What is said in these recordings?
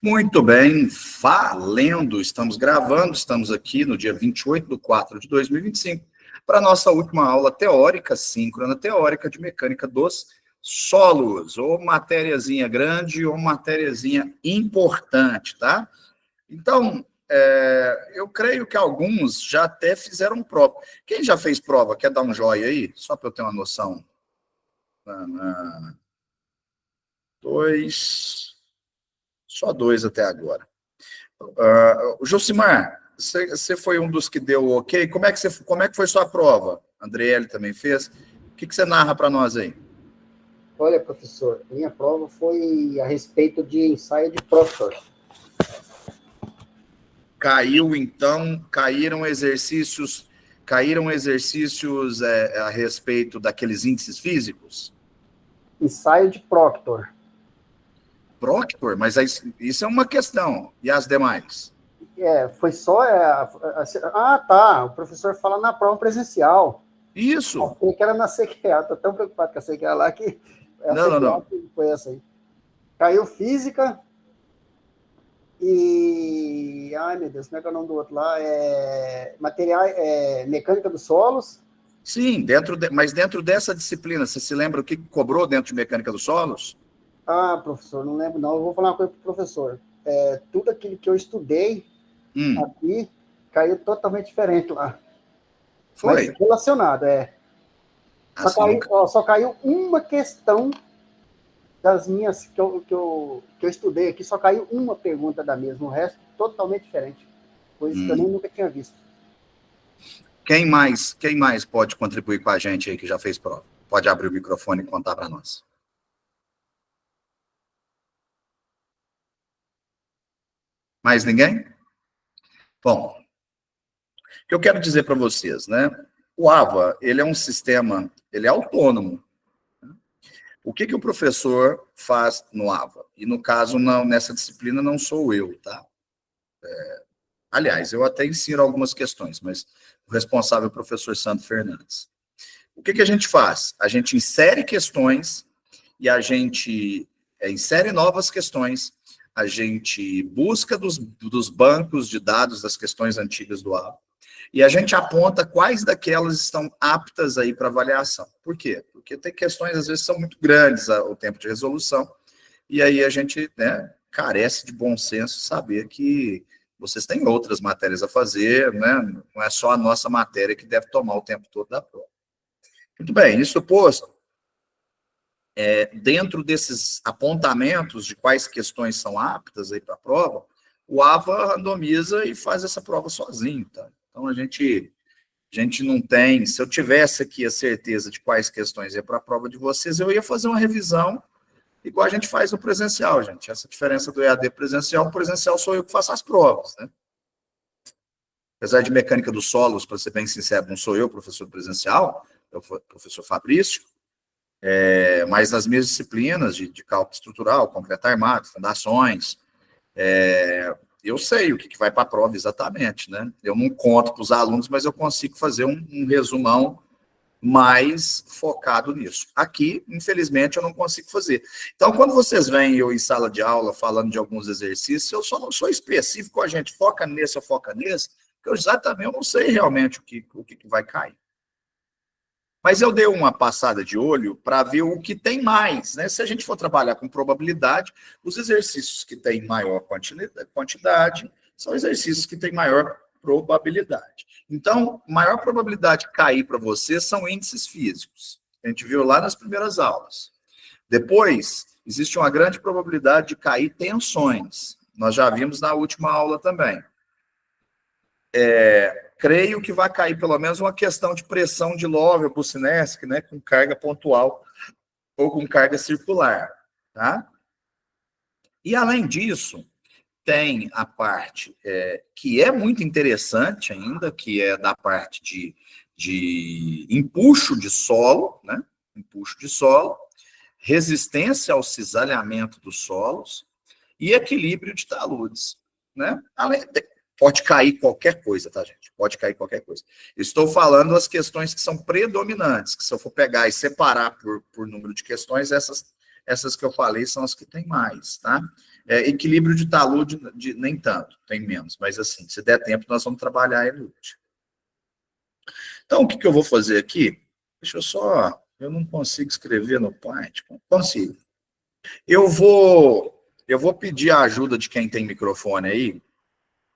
Muito bem, valendo, estamos gravando, estamos aqui no dia 28/4/2025, para a nossa última aula teórica, síncrona teórica de mecânica dos solos, ou matériazinha grande ou matériazinha importante, tá? Então, eu creio que alguns já até fizeram prova. Quem já fez prova, quer dar um joinha aí? Só para eu ter uma noção. Só dois até agora. Josimar, você foi um dos que deu o ok. Como é que foi sua prova? Andriele também fez. O que você narra para nós aí? Olha, professor, minha prova foi a respeito de ensaio de Proctor. Caíram exercícios a respeito daqueles índices físicos? Ensaio de Proctor. Proctor? Mas isso é uma questão. E as demais? Foi só... tá, o professor fala na prova presencial. Isso. Eu que era na CQA, estou tão preocupado com a CQA lá que... Não. Foi essa aí. Caiu física e... Ai, meu Deus, como é que é o nome do outro lá? Mecânica dos solos. Sim, mas dentro dessa disciplina, você se lembra o que cobrou dentro de mecânica dos solos? Ah, professor, não lembro não. Eu vou falar uma coisa para o professor. Tudo aquilo que eu estudei aqui caiu totalmente diferente lá. Foi? Mas relacionado, Só caiu uma questão das minhas que eu estudei aqui, só caiu uma pergunta da mesma, o resto totalmente diferente. Coisa que eu nem nunca tinha visto. Quem mais pode contribuir com a gente aí que já fez prova? Pode abrir o microfone e contar para nós. Mais ninguém? Bom, o que eu quero dizer para vocês, né? O AVA, ele é um sistema, ele é autônomo. O que o professor faz no AVA? E no caso, nessa disciplina, não sou eu, tá? Aliás, eu até ensino algumas questões, mas o responsável é o professor Santo Fernandes. O que a gente faz? A gente insere questões e a gente insere novas questões, a gente busca dos bancos de dados das questões antigas do AVA, e a gente aponta quais daquelas estão aptas aí para avaliação. Por quê? Porque tem questões, às vezes, são muito grandes o tempo de resolução, e aí a gente carece de bom senso saber que vocês têm outras matérias a fazer, né? Não é só a nossa matéria que deve tomar o tempo todo da prova. Muito bem, isso posto, dentro desses apontamentos de quais questões são aptas aí para a prova, o AVA randomiza e faz essa prova sozinho, tá? Então, a gente não tem... Se eu tivesse aqui a certeza de quais questões é para a prova de vocês, eu ia fazer uma revisão igual a gente faz no presencial, gente. Essa diferença do EAD presencial, o presencial sou eu que faço as provas, né? Apesar de mecânica dos solos, para ser bem sincero, não sou eu, professor presencial, é o professor Fabrício, mas nas minhas disciplinas de cálculo estrutural, concreto armado, fundações, eu sei o que vai para a prova exatamente, né? Eu não conto para os alunos, mas eu consigo fazer um resumão mais focado nisso. Aqui, infelizmente, eu não consigo fazer. Então, quando vocês veem eu em sala de aula falando de alguns exercícios, eu só não sou específico, a gente foca nesse ou foca nesse, porque eu não sei realmente o que vai cair. Mas eu dei uma passada de olho para ver o que tem mais, né? Se a gente for trabalhar com probabilidade, os exercícios que têm maior quantidade são exercícios que têm maior probabilidade. Então, maior probabilidade de cair para você são índices físicos. A gente viu lá nas primeiras aulas. Depois, existe uma grande probabilidade de cair tensões. Nós já vimos na última aula também. Creio que vai cair pelo menos uma questão de pressão de Love ou Bucinesc, né, com carga pontual ou com carga circular, tá? E além disso, tem a parte que é muito interessante ainda, que é da parte de empuxo de solo, né? Empuxo de solo, resistência ao cisalhamento dos solos e equilíbrio de taludes, né? Pode cair qualquer coisa, tá, gente? Pode cair qualquer coisa. Estou falando as questões que são predominantes, que se eu for pegar e separar por número de questões, essas essas que eu falei são as que tem mais, tá? Equilíbrio de talude, nem tanto, tem menos, mas assim, se der tempo, nós vamos trabalhar ele hoje. Então, o que eu vou fazer aqui? Deixa eu só... Eu não consigo escrever no Paint. Consigo. Eu vou pedir a ajuda de quem tem microfone aí,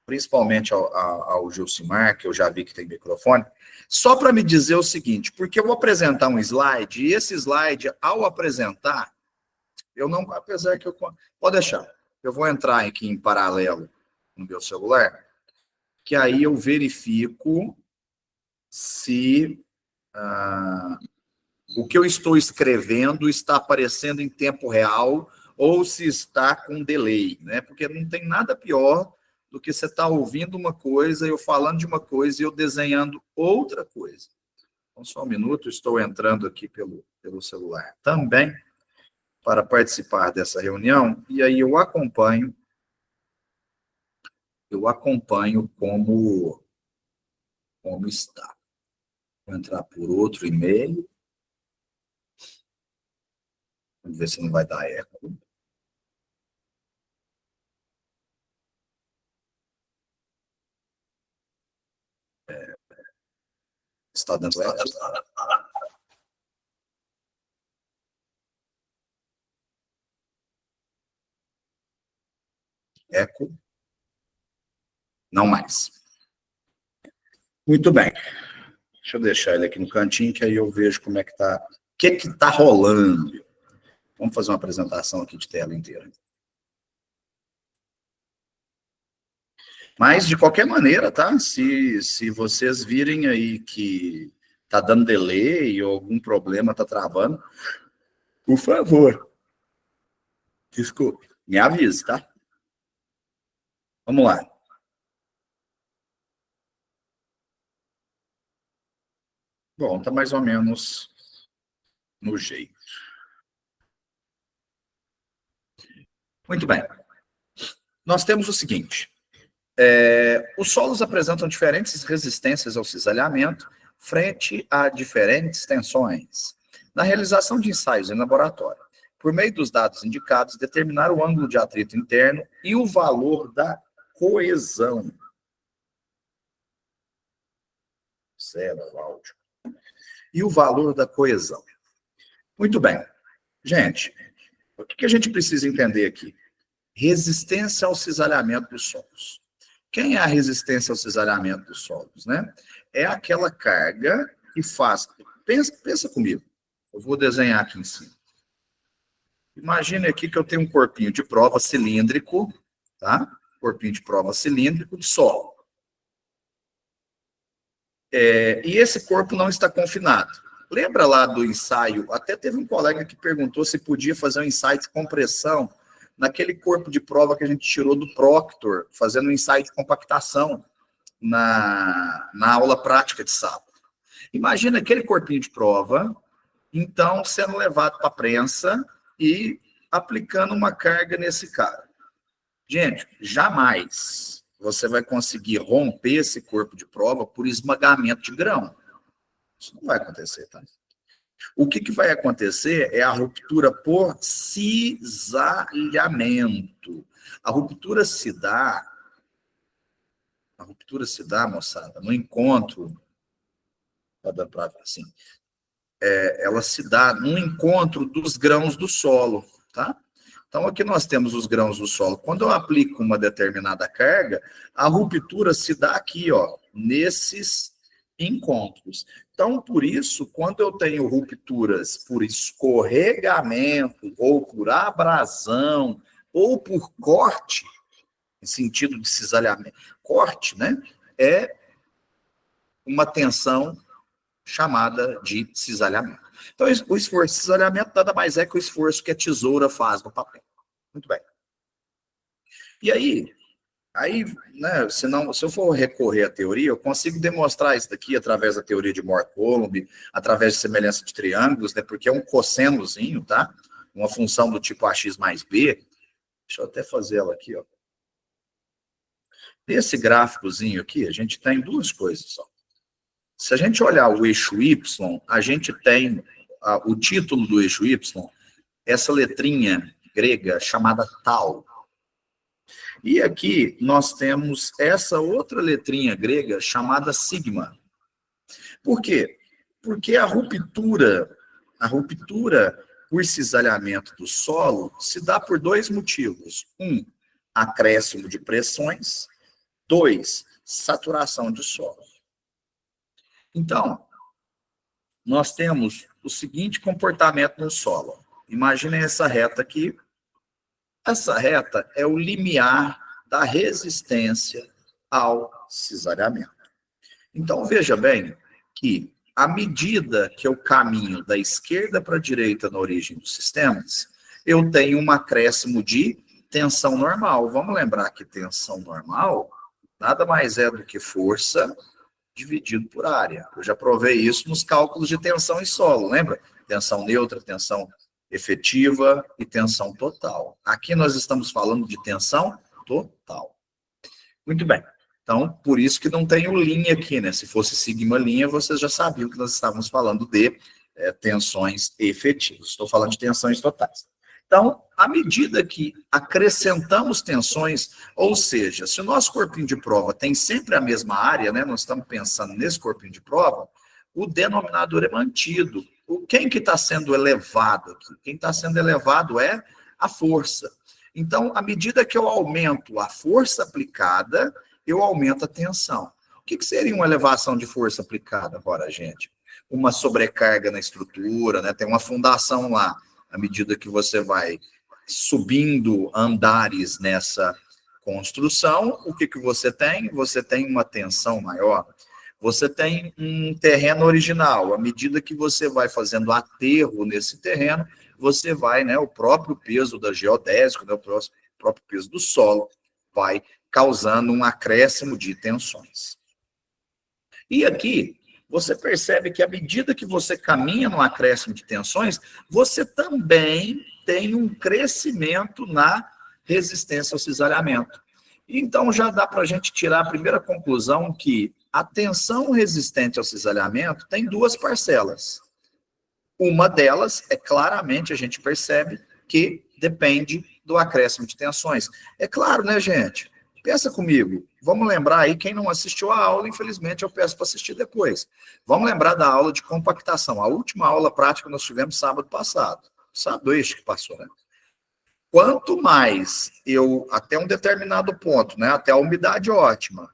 principalmente ao Gilcimar, que eu já vi que tem microfone, só para me dizer o seguinte, porque eu vou apresentar um slide, e esse slide, ao apresentar, eu não... Apesar que eu... Pode deixar. Eu vou entrar aqui em paralelo no meu celular, que aí eu verifico se... o que eu estou escrevendo está aparecendo em tempo real ou se está com delay, né? Porque não tem nada pior do que você estar ouvindo uma coisa, eu falando de uma coisa e eu desenhando outra coisa. Então, só um minuto, estou entrando aqui pelo celular também para participar dessa reunião, e aí eu acompanho como está. Vou entrar por outro e-mail. Vamos ver se não vai dar eco. Está dando eco? Eco? Não mais. Muito bem. Deixa eu deixar ele aqui no cantinho, que aí eu vejo como é que está. O que está rolando? Vamos fazer uma apresentação aqui de tela inteira. Mas, de qualquer maneira, tá? Se vocês virem aí que tá dando delay ou algum problema tá travando, por favor, desculpe, me avise, tá? Vamos lá. Bom, tá mais ou menos no jeito. Muito bem. Nós temos o seguinte. Os solos apresentam diferentes resistências ao cisalhamento frente a diferentes tensões. Na realização de ensaios em laboratório, por meio dos dados indicados, determinar o ângulo de atrito interno e o valor da coesão. Zero áudio. E o valor da coesão. Muito bem. Gente, o que a gente precisa entender aqui? Resistência ao cisalhamento dos solos. Quem é a resistência ao cisalhamento dos solos, né? É aquela carga que faz... Pensa comigo. Eu vou desenhar aqui em cima. Imagine aqui que eu tenho um corpinho de prova cilíndrico, tá? Corpinho de prova cilíndrico de solo. E esse corpo não está confinado. Lembra lá do ensaio? Até teve um colega que perguntou se podia fazer um ensaio de compressão naquele corpo de prova que a gente tirou do Proctor, fazendo um ensaio de compactação na aula prática de sábado. Imagina aquele corpinho de prova, então, sendo levado para a prensa e aplicando uma carga nesse cara. Gente, jamais você vai conseguir romper esse corpo de prova por esmagamento de grão. Isso não vai acontecer, tá? O que vai acontecer é a ruptura por cisalhamento. A ruptura se dá, moçada, no encontro, tá dando para ver assim, ela se dá no encontro dos grãos do solo, tá? Então, aqui nós temos os grãos do solo. Quando eu aplico uma determinada carga, a ruptura se dá aqui, ó, nesses encontros. Então, por isso, quando eu tenho rupturas por escorregamento, ou por abrasão, ou por corte, em sentido de cisalhamento, corte, né? É uma tensão chamada de cisalhamento. Então, o esforço de cisalhamento nada mais é que o esforço que a tesoura faz no papel. Muito bem. E aí, né, se eu for recorrer à teoria, eu consigo demonstrar isso daqui através da teoria de Mohr-Coulomb, através de semelhança de triângulos, né, porque é um cossenozinho, tá? Uma função do tipo ax mais b. Deixa eu até fazer ela aqui, ó. Esse gráficozinho aqui, a gente tem duas coisas só. Se a gente olhar o eixo y, a gente tem o título do eixo y essa letrinha grega chamada tal. E aqui nós temos essa outra letrinha grega chamada sigma. Por quê? Porque a ruptura por cisalhamento do solo se dá por dois motivos. Um, acréscimo de pressões. Dois, saturação de solo. Então, nós temos o seguinte comportamento no solo. Imaginem essa reta aqui. Essa reta é o limiar da resistência ao cisalhamento. Então, veja bem que, à medida que eu caminho da esquerda para a direita na origem dos sistemas, eu tenho um acréscimo de tensão normal. Vamos lembrar que tensão normal nada mais é do que força dividido por área. Eu já provei isso nos cálculos de tensão em solo, lembra? Tensão neutra, tensão efetiva e tensão total. Aqui nós estamos falando de tensão total. Muito bem. Então, por isso que não tem o linha aqui, né? Se fosse sigma linha, vocês já sabiam que nós estávamos falando de tensões efetivas. Estou falando de tensões totais. Então, à medida que acrescentamos tensões, ou seja, se o nosso corpinho de prova tem sempre a mesma área, né? Nós estamos pensando nesse corpinho de prova, o denominador é mantido. Quem que está sendo elevado aqui? Quem está sendo elevado é a força. Então, à medida que eu aumento a força aplicada, eu aumento a tensão. O que seria uma elevação de força aplicada agora, gente? Uma sobrecarga na estrutura, né? Tem uma fundação lá. À medida que você vai subindo andares nessa construção, o que você tem? Você tem uma tensão maior. Você tem um terreno original. À medida que você vai fazendo aterro nesse terreno, você vai, né, o próprio peso da geodésica, né, o próprio peso do solo, vai causando um acréscimo de tensões. E aqui, você percebe que à medida que você caminha no acréscimo de tensões, você também tem um crescimento na resistência ao cisalhamento. Então, já dá para a gente tirar a primeira conclusão que a tensão resistente ao cisalhamento tem duas parcelas. Uma delas é claramente, a gente percebe, que depende do acréscimo de tensões. É claro, né, gente? Pensa comigo. Vamos lembrar aí, quem não assistiu a aula, infelizmente, eu peço para assistir depois. Vamos lembrar da aula de compactação. A última aula prática nós tivemos sábado passado. Sábado este que passou, né? Quanto mais eu, até um determinado ponto, né, até a umidade ótima,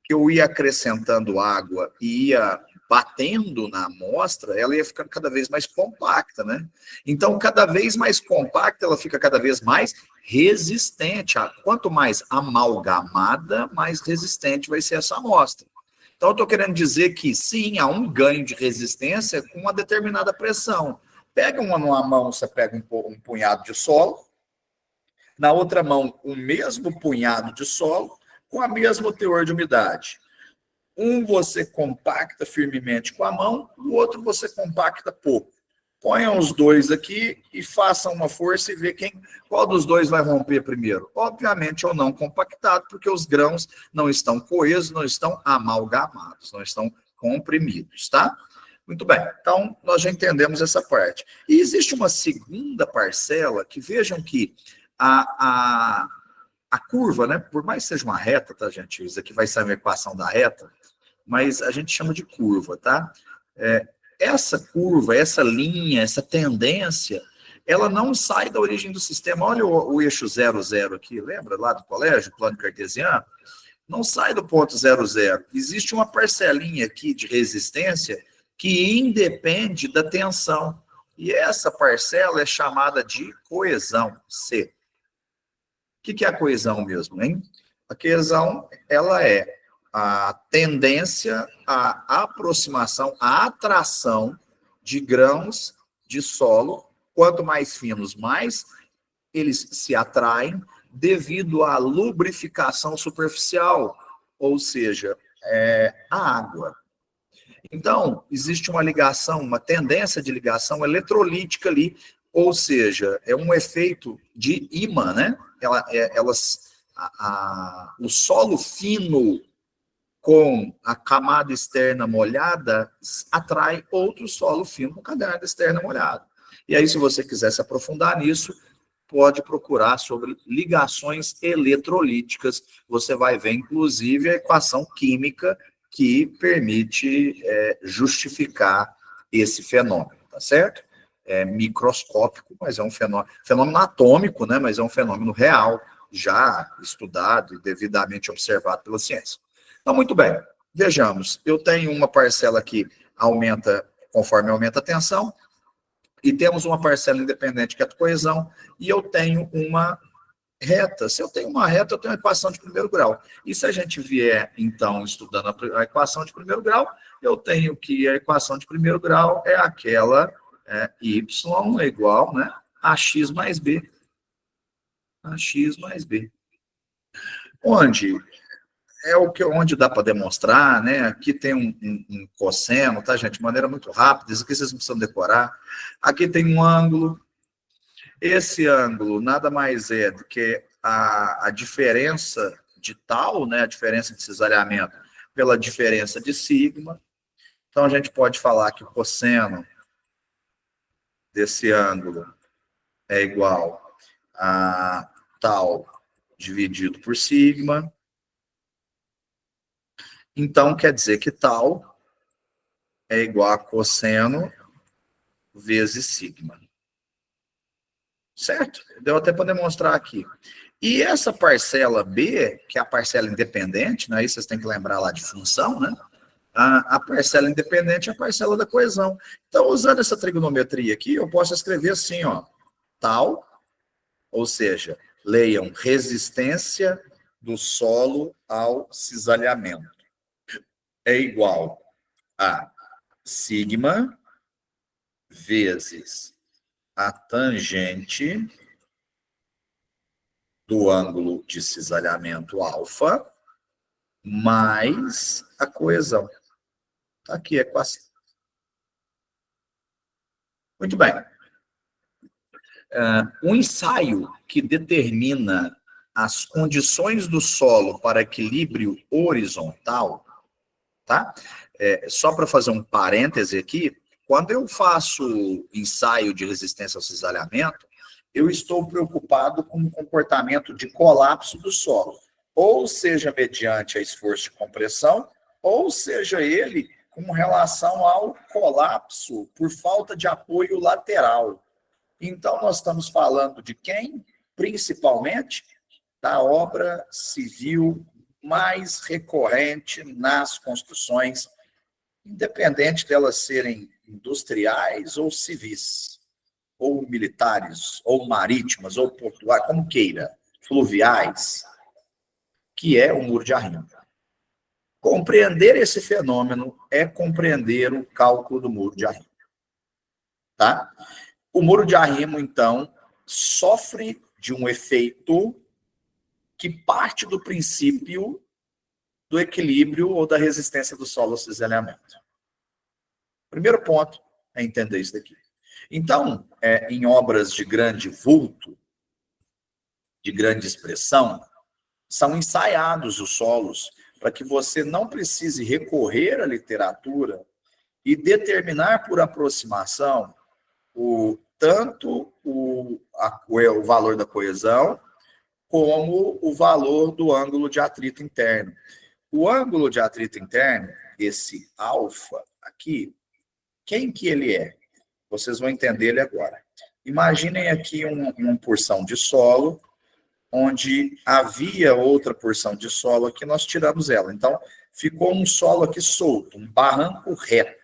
que eu ia acrescentando água e ia batendo na amostra, ela ia ficando cada vez mais compacta, né? Então, cada vez mais compacta, ela fica cada vez mais resistente. Quanto mais amalgamada, mais resistente vai ser essa amostra. Então, eu estou querendo dizer que, sim, há um ganho de resistência com uma determinada pressão. Pega numa mão, você pega um punhado de solo, na outra mão, o mesmo punhado de solo, com a mesmo teor de umidade. Um você compacta firmemente com a mão, o outro você compacta pouco. Ponham os dois aqui e façam uma força e vê qual dos dois vai romper primeiro. Obviamente, o não compactado, porque os grãos não estão coesos, não estão amalgamados, não estão comprimidos, tá? Muito bem, então nós já entendemos essa parte. E existe uma segunda parcela que vejam que a curva, né, por mais que seja uma reta, tá, gente? Isso aqui vai ser uma equação da reta, mas a gente chama de curva, tá? Essa curva, essa linha, essa tendência, ela não sai da origem do sistema. Olha o eixo 0, 0 aqui, lembra lá do colégio, plano cartesiano? Não sai do ponto 0, 0. Existe uma parcelinha aqui de resistência que independe da tensão. E essa parcela é chamada de coesão, C. O que é a coesão mesmo, hein? A coesão, ela é a tendência à aproximação, à atração de grãos de solo. Quanto mais finos, mais eles se atraem devido à lubrificação superficial, ou seja, a água. Então, existe uma ligação, uma tendência de ligação eletrolítica ali, ou seja, é um efeito de ímã, né? O solo fino com a camada externa molhada atrai outro solo fino com a camada externa molhada. E aí, se você quiser se aprofundar nisso, pode procurar sobre ligações eletrolíticas. Você vai ver, inclusive, a equação química que permite justificar esse fenômeno, tá certo? É microscópico, mas é um fenômeno atômico, né? Mas é um fenômeno real, já estudado e devidamente observado pela ciência. Então, muito bem, vejamos. Eu tenho uma parcela que aumenta conforme aumenta a tensão, e temos uma parcela independente que é a coesão, e eu tenho uma reta. Se eu tenho uma reta, eu tenho uma equação de primeiro grau. E se a gente vier, então, estudando a equação de primeiro grau, eu tenho que a equação de primeiro grau é aquela y é igual, né, a x mais b. A x mais b. Onde onde dá para demonstrar, né? Aqui tem um cosseno, tá, gente? De maneira muito rápida, isso aqui vocês não precisam decorar. Aqui tem um ângulo. Esse ângulo nada mais é do que a diferença de tal, né? A diferença de cisalhamento pela diferença de sigma. Então, a gente pode falar que o cosseno desse ângulo é igual a tal dividido por sigma. Então, quer dizer que tal é igual a cosseno vezes sigma. Certo? Deu até para demonstrar aqui. E essa parcela B, que é a parcela independente, né? Aí vocês têm que lembrar lá de função, né? A parcela independente é a parcela da coesão. Então, usando essa trigonometria aqui, eu posso escrever assim, ó, tal, ou seja, leiam resistência do solo ao cisalhamento. É igual a sigma vezes a tangente do ângulo de cisalhamento alfa mais a coesão. Está aqui a equação. Muito bem. Um ensaio que determina as condições do solo para equilíbrio horizontal, tá? Só para fazer um parêntese aqui, quando eu faço ensaio de resistência ao cisalhamento, eu estou preocupado com o comportamento de colapso do solo, ou seja, mediante a esforço de compressão, ou seja, ele com relação ao colapso por falta de apoio lateral. Então, nós estamos falando de quem? Principalmente da obra civil mais recorrente nas construções, independente delas serem industriais ou civis, ou militares, ou marítimas, ou portuárias, como queira, fluviais, que é o muro de arrimo. Compreender esse fenômeno é compreender o cálculo do muro de arrimo. Tá? O muro de arrimo, então, sofre de um efeito que parte do princípio do equilíbrio ou da resistência do solo ao cisalhamento. Primeiro ponto é entender isso daqui. Então, em obras de grande vulto, de grande expressão, são ensaiados os solos para que você não precise recorrer à literatura e determinar por aproximação tanto o valor da coesão como o valor do ângulo de atrito interno. O ângulo de atrito interno, esse alfa aqui, quem que ele é? Vocês vão entender ele agora. Imaginem aqui uma porção de solo, onde havia outra porção de solo aqui, nós tiramos ela. Então, ficou um solo aqui solto, um barranco reto.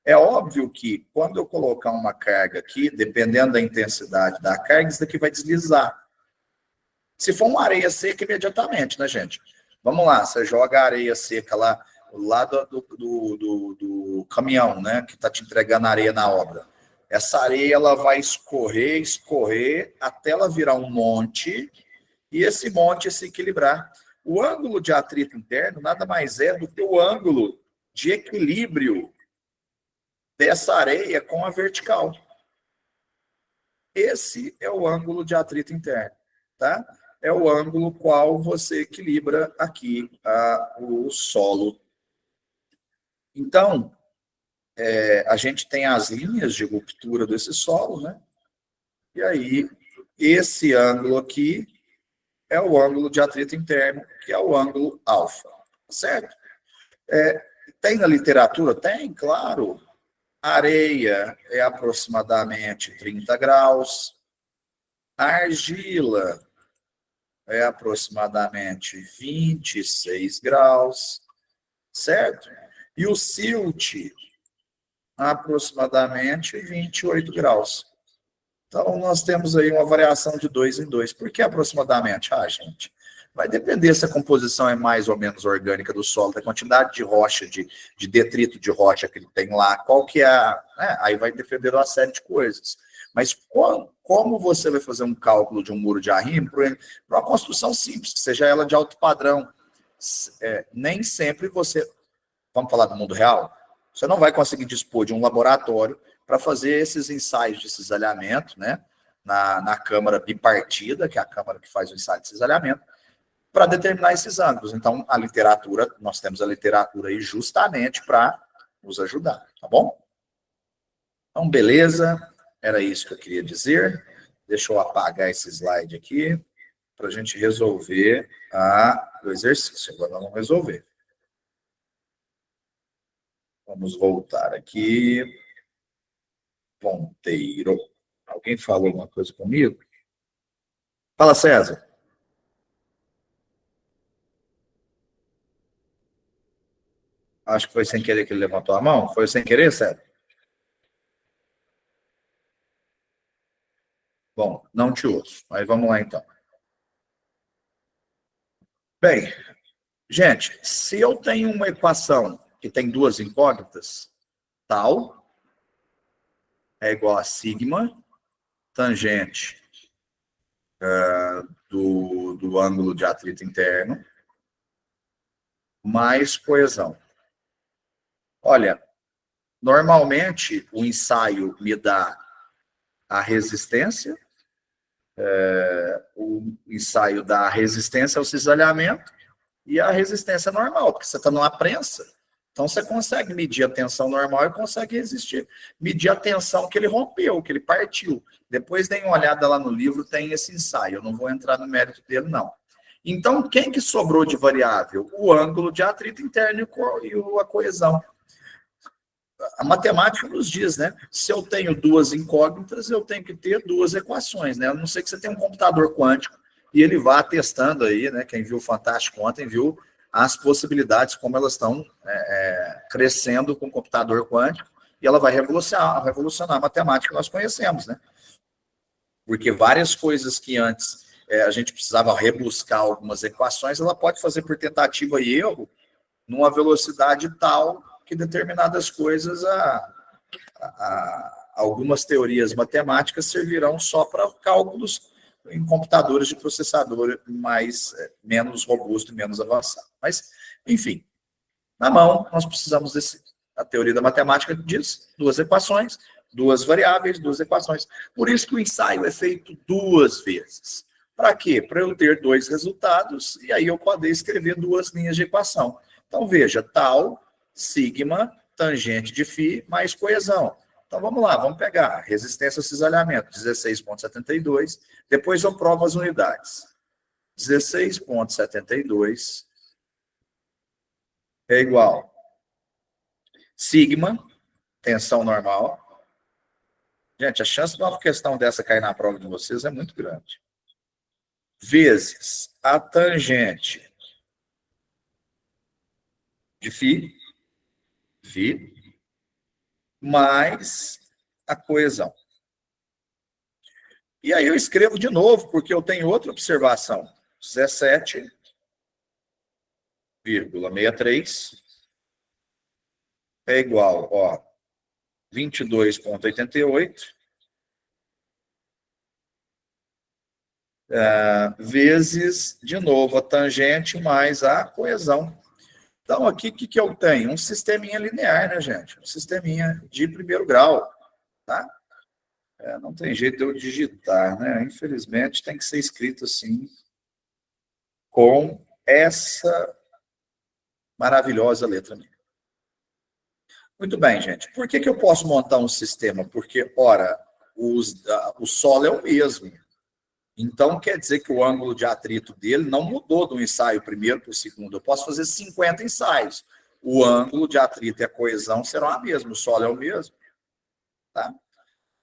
É óbvio que, quando eu colocar uma carga aqui, dependendo da intensidade da carga, isso daqui vai deslizar. Se for uma areia seca, imediatamente, né, gente? Vamos lá, você joga a areia seca lá do caminhão, né, que está te entregando areia na obra. Essa areia ela vai escorrer, até ela virar um monte, e esse monte se equilibrar. O ângulo de atrito interno nada mais é do que o ângulo de equilíbrio dessa areia com a vertical. Esse é o ângulo de atrito interno, tá? É o ângulo qual você equilibra aqui o solo. Então, a gente tem as linhas de ruptura desse solo, né? E aí, esse ângulo aqui é o ângulo de atrito interno, que é o ângulo alfa, certo? Tem na literatura? Tem, claro. Areia é aproximadamente 30 graus. A argila é aproximadamente 26 graus, certo? E o silt, aproximadamente 28 graus. Então, nós temos aí uma variação de 2 em 2. Por que aproximadamente? Gente, vai depender se a composição é mais ou menos orgânica do solo, da quantidade de rocha, de detrito de rocha que ele tem lá, qual que é a... Né? Aí vai depender de uma série de coisas. Mas como você vai fazer um cálculo de um muro de arrimo para uma construção simples, que seja ela de alto padrão? Nem sempre você... Vamos falar do mundo real? Você não vai conseguir dispor de um laboratório para fazer esses ensaios de cisalhamento, né, na câmara bipartida, que é a câmara que faz o ensaio de cisalhamento, para determinar esses ângulos. Então, a literatura, nós temos a literatura aí justamente para nos ajudar, tá bom? Então, beleza, era isso que eu queria dizer. Deixa eu apagar esse slide aqui para a gente resolver o exercício. Agora nós vamos resolver. Vamos voltar aqui. Ponteiro. Alguém falou alguma coisa comigo? Fala, César. Acho que foi sem querer que ele levantou a mão. Foi sem querer, César? Bom, não te ouço. Mas vamos lá, então. Bem, gente, se eu tenho uma equação que tem duas incógnitas, tal é igual a sigma tangente do ângulo de atrito interno mais coesão. Olha, normalmente o ensaio me dá a resistência, o ensaio dá a resistência ao cisalhamento e a resistência normal, porque você está numa prensa. Então você consegue medir a tensão normal e consegue medir a tensão que ele rompeu, que ele partiu. Depois dêem uma olhada lá no livro, tem esse ensaio. Eu não vou entrar no mérito dele, não. Então, quem que sobrou de variável? O ângulo de atrito interno e a coesão. A matemática nos diz, né? Se eu tenho duas incógnitas, eu tenho que ter duas equações, né? A não ser que você tenha um computador quântico e ele vá testando aí, né? Quem viu o Fantástico ontem viu as possibilidades, como elas estão crescendo com o computador quântico, e ela vai revolucionar a matemática que nós conhecemos, né? Porque várias coisas que antes a gente precisava rebuscar algumas equações, ela pode fazer por tentativa e erro numa velocidade tal que determinadas coisas, algumas teorias matemáticas servirão só para cálculos em computadores de processador menos robusto e menos avançado. Mas, enfim, na mão, nós precisamos a teoria da matemática diz duas equações, duas variáveis, duas equações. Por isso que o ensaio é feito duas vezes. Para quê? Para eu ter dois resultados e aí eu poder escrever duas linhas de equação. Então, veja, tal, sigma, tangente de φ, mais coesão. Então, vamos lá, vamos pegar resistência ao cisalhamento, 16,72. Depois eu provo as unidades. 16,72 é igual sigma, tensão normal. Gente, a chance de uma questão dessa cair na prova de vocês é muito grande. Vezes a tangente de φ, mais a coesão. E aí eu escrevo de novo, porque eu tenho outra observação. 17,63 é igual, ó, 22,88 vezes, de novo, a tangente mais a coesão. Então, aqui, o que eu tenho? Um sisteminha linear, né, gente? Um sisteminha de primeiro grau, tá? Não tem jeito de eu digitar, né? Infelizmente, tem que ser escrito assim, com essa maravilhosa letra minha. Muito bem, gente. Por que eu posso montar um sistema? Porque, ora, o solo é o mesmo. Então, quer dizer que o ângulo de atrito dele não mudou do ensaio primeiro para o segundo. Eu posso fazer 50 ensaios. O ângulo de atrito e a coesão serão a mesma, o solo é o mesmo. Tá?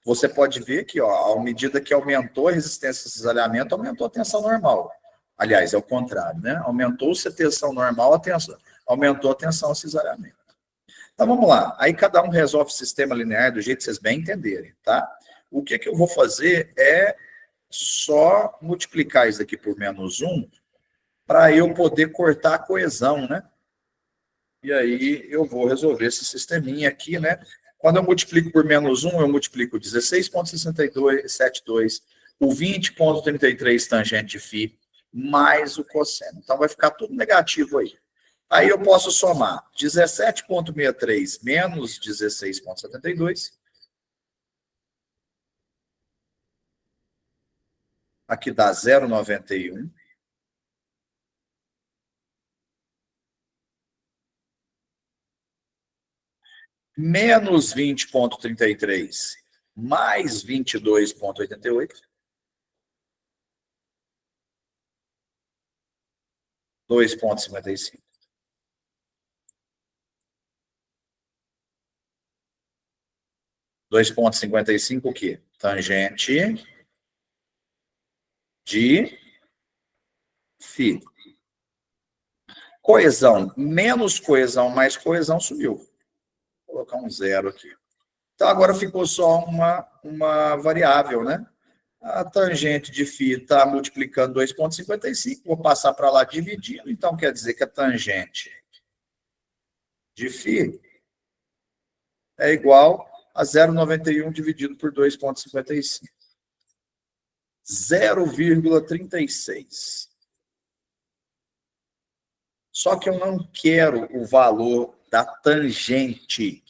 Você pode ver que, ó, à medida que aumentou a resistência a cisalhamento, aumentou a tensão normal. Aliás, é o contrário, né? Aumentou-se a tensão normal, aumentou a tensão a cisalhamento. Então, vamos lá. Aí cada um resolve o sistema linear do jeito que vocês bem entenderem, tá? O que eu vou fazer é só multiplicar isso aqui por -1 para eu poder cortar a coesão, né? E aí eu vou resolver esse sisteminha aqui, né? Quando eu multiplico por -1, eu multiplico 16,6272, o 20,33 tangente de φ, mais o cosseno. Então vai ficar tudo negativo aí. Aí eu posso somar 17,63 menos 16,72. Aqui dá 0,91. Menos 20,33 mais 22,88. 2,55. O quê? Tangente de φ. Coesão, menos coesão, mais coesão subiu. Vou colocar um zero aqui. Então, agora ficou só uma variável, né? A tangente de φ está multiplicando 2,55. Vou passar para lá dividindo. Então, quer dizer que a tangente de φ é igual a 0,91 dividido por 2,55. 0,36. Só que eu não quero o valor da tangente.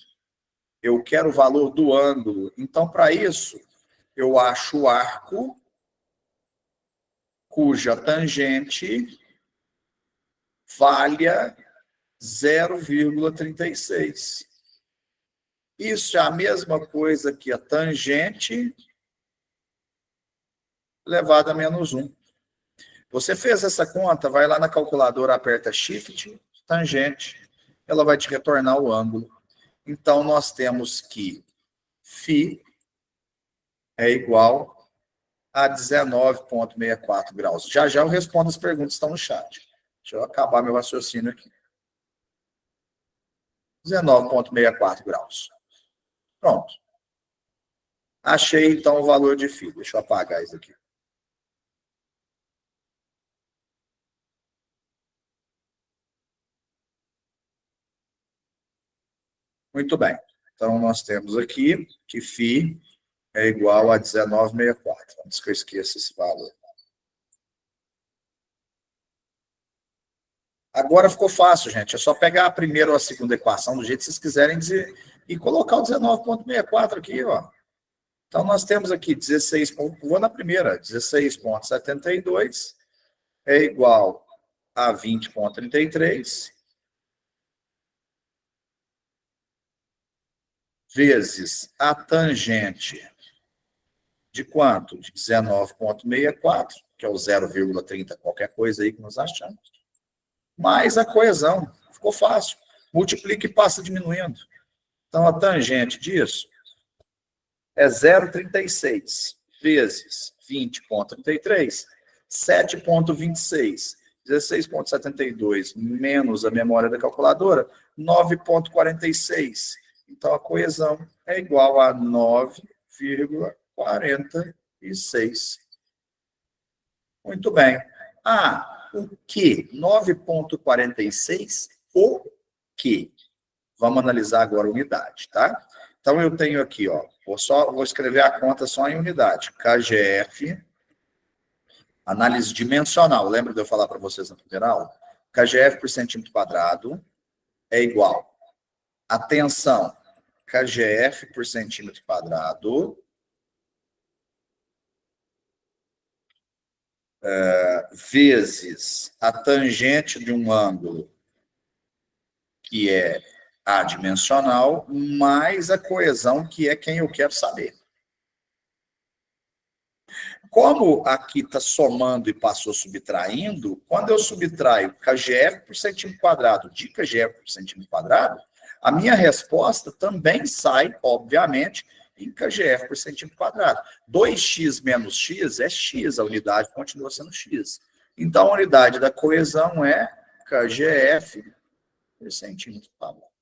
Eu quero o valor do ângulo. Então, para isso, eu acho o arco cuja tangente valha 0,36. Isso é a mesma coisa que a tangente elevado a -1. Você fez essa conta, vai lá na calculadora, aperta Shift, tangente, ela vai te retornar o ângulo. Então, nós temos que φ é igual a 19,64 graus. Já já eu respondo as perguntas que estão no chat. Deixa eu acabar meu raciocínio aqui. 19,64 graus. Pronto. Achei, então, o valor de φ. Deixa eu apagar isso aqui. Muito bem. Então, nós temos aqui que φ é igual a 19,64. Antes que eu esqueça esse valor. Agora ficou fácil, gente. É só pegar a primeira ou a segunda equação, do jeito que vocês quiserem dizer, e colocar o 19,64 aqui, ó. Então, nós temos aqui 16. Vou na primeira. 16,72 é igual a 20,33 vezes a tangente de quanto? De 19,64, que é o 0,30 qualquer coisa aí que nós achamos, mais a coesão. Ficou fácil. Multiplica e passa diminuindo. Então, a tangente disso é 0,36 vezes 20,33, 7,26. 16,72 menos a memória da calculadora, 9,46. Então, a coesão é igual a 9,46. Muito bem. O que? 9,46, o que? Vamos analisar agora a unidade, tá? Então, eu tenho aqui, ó, vou escrever a conta só em unidade. KGF, análise dimensional. Lembra de eu falar para vocês na primeira aula? KGF por centímetro quadrado é igual a tensão KGF por centímetro quadrado vezes a tangente de um ângulo que é adimensional mais a coesão, que é quem eu quero saber. Como aqui está somando e passou subtraindo, quando eu subtraio kgf por centímetro quadrado de kgf por centímetro quadrado, a minha resposta também sai, obviamente, em kgf por centímetro quadrado. 2x menos x é x, a unidade continua sendo x. Então, a unidade da coesão é kgf por centímetro quadrado.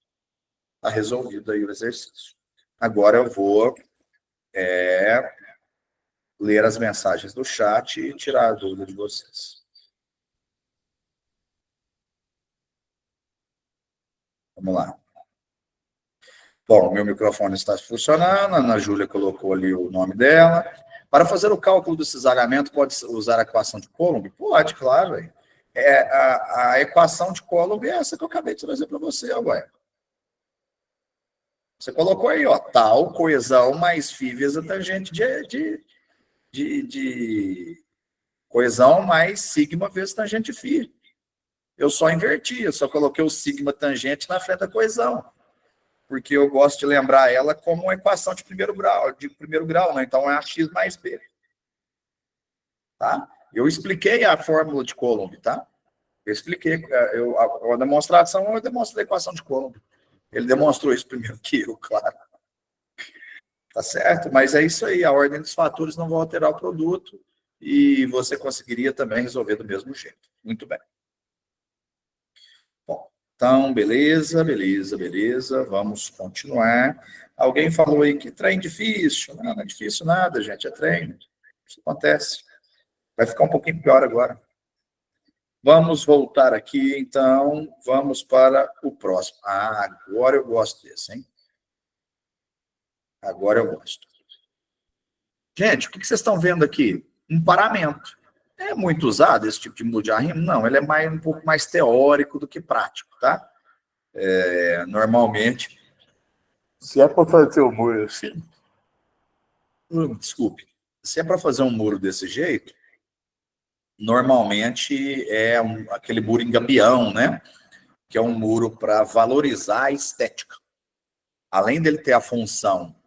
Está resolvido aí o exercício. Agora eu vou ler as mensagens do chat e tirar a dúvida de vocês. Vamos lá. Bom, meu microfone está funcionando, a Ana Júlia colocou ali o nome dela. Para fazer o cálculo do cisalhamento, pode usar a equação de Coulomb? Pode, claro. A equação de Coulomb é essa que eu acabei de trazer para você, ué. Você colocou aí, ó, tal coesão mais φ vezes a tangente de coesão mais sigma vezes tangente φ. Eu só inverti, eu só coloquei o sigma tangente na frente da coesão, porque eu gosto de lembrar ela como uma equação de primeiro grau, né? Então é a x mais b. Tá? Eu expliquei a fórmula de Coulomb, tá? Eu expliquei, a demonstração, eu demonstrei a equação de Coulomb. Ele demonstrou isso primeiro que eu, claro. Tá certo? Mas é isso aí, a ordem dos fatores não vai alterar o produto e você conseguiria também resolver do mesmo jeito. Muito bem. Bom, então, beleza. Vamos continuar. Alguém falou aí que trem difícil. Não é difícil nada, gente, é treino. Isso acontece. Vai ficar um pouquinho pior agora. Vamos voltar aqui, então, vamos para o próximo. Ah, agora eu gosto desse, hein? Agora eu gosto. Gente, o que vocês estão vendo aqui? Um paramento. É muito usado esse tipo de muro de arrimo? Não, ele é um pouco mais teórico do que prático, tá? Normalmente, se é para fazer um muro assim, desculpe, se é para fazer um muro desse jeito, normalmente é aquele muro em gabião, né? Que é um muro para valorizar a estética. Além dele ter a função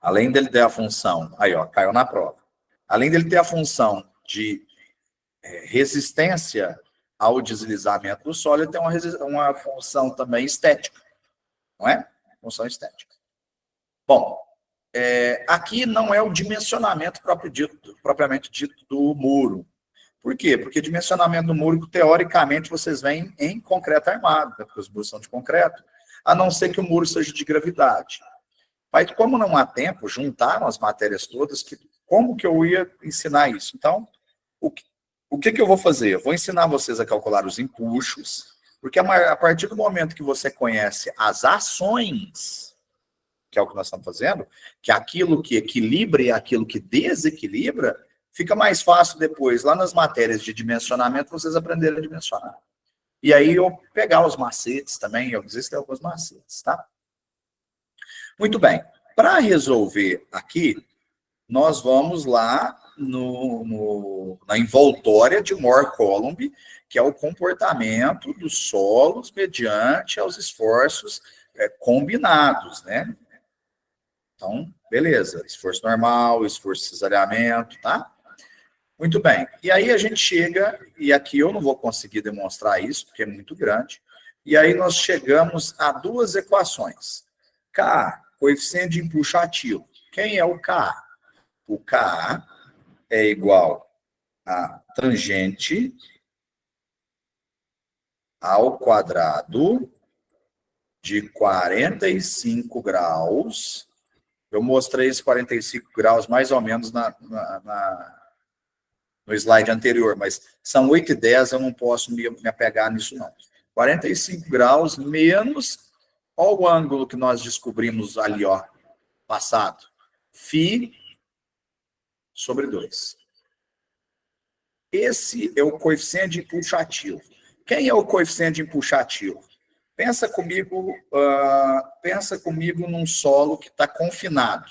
além dele ter a função, aí ó, caiu na prova. Além dele ter a função de resistência ao deslizamento do solo, ele tem uma função também estética, não é? Função estética. Bom, aqui não é o dimensionamento propriamente dito do muro. Por quê? Porque dimensionamento do muro, teoricamente, vocês veem em concreto armado, né? Porque os muros são de concreto, a não ser que o muro seja de gravidade. Mas como não há tempo, juntaram as matérias todas, como que eu ia ensinar isso? Então, o que eu vou fazer? Eu vou ensinar vocês a calcular os empuxos, porque a partir do momento que você conhece as ações, que é o que nós estamos fazendo, que aquilo que equilibra e aquilo que desequilibra, fica mais fácil depois, lá nas matérias de dimensionamento, vocês aprenderem a dimensionar. E aí eu pegar os macetes também, existem alguns macetes, tá? Muito bem. Para resolver aqui, nós vamos lá na envoltória de Moore-Coulomb, que é o comportamento dos solos mediante aos esforços combinados, né? Então, beleza. Esforço normal, esforço de cesariamento, tá? Muito bem. E aí a gente chega, e aqui eu não vou conseguir demonstrar isso, porque é muito grande, e aí nós chegamos a duas equações. K, coeficiente de empuxo ativo. Quem é o K? O K é igual a tangente ao quadrado de 45 graus. Eu mostrei esses 45 graus mais ou menos no slide anterior, mas são 8 e 10, eu não posso me apegar nisso, não. 45 graus menos, olha o ângulo que nós descobrimos ali, ó, passado. Φ sobre 2. Esse é o coeficiente de empuxo ativo. Quem é o coeficiente de empuxo ativo? Pensa comigo num solo que está confinado.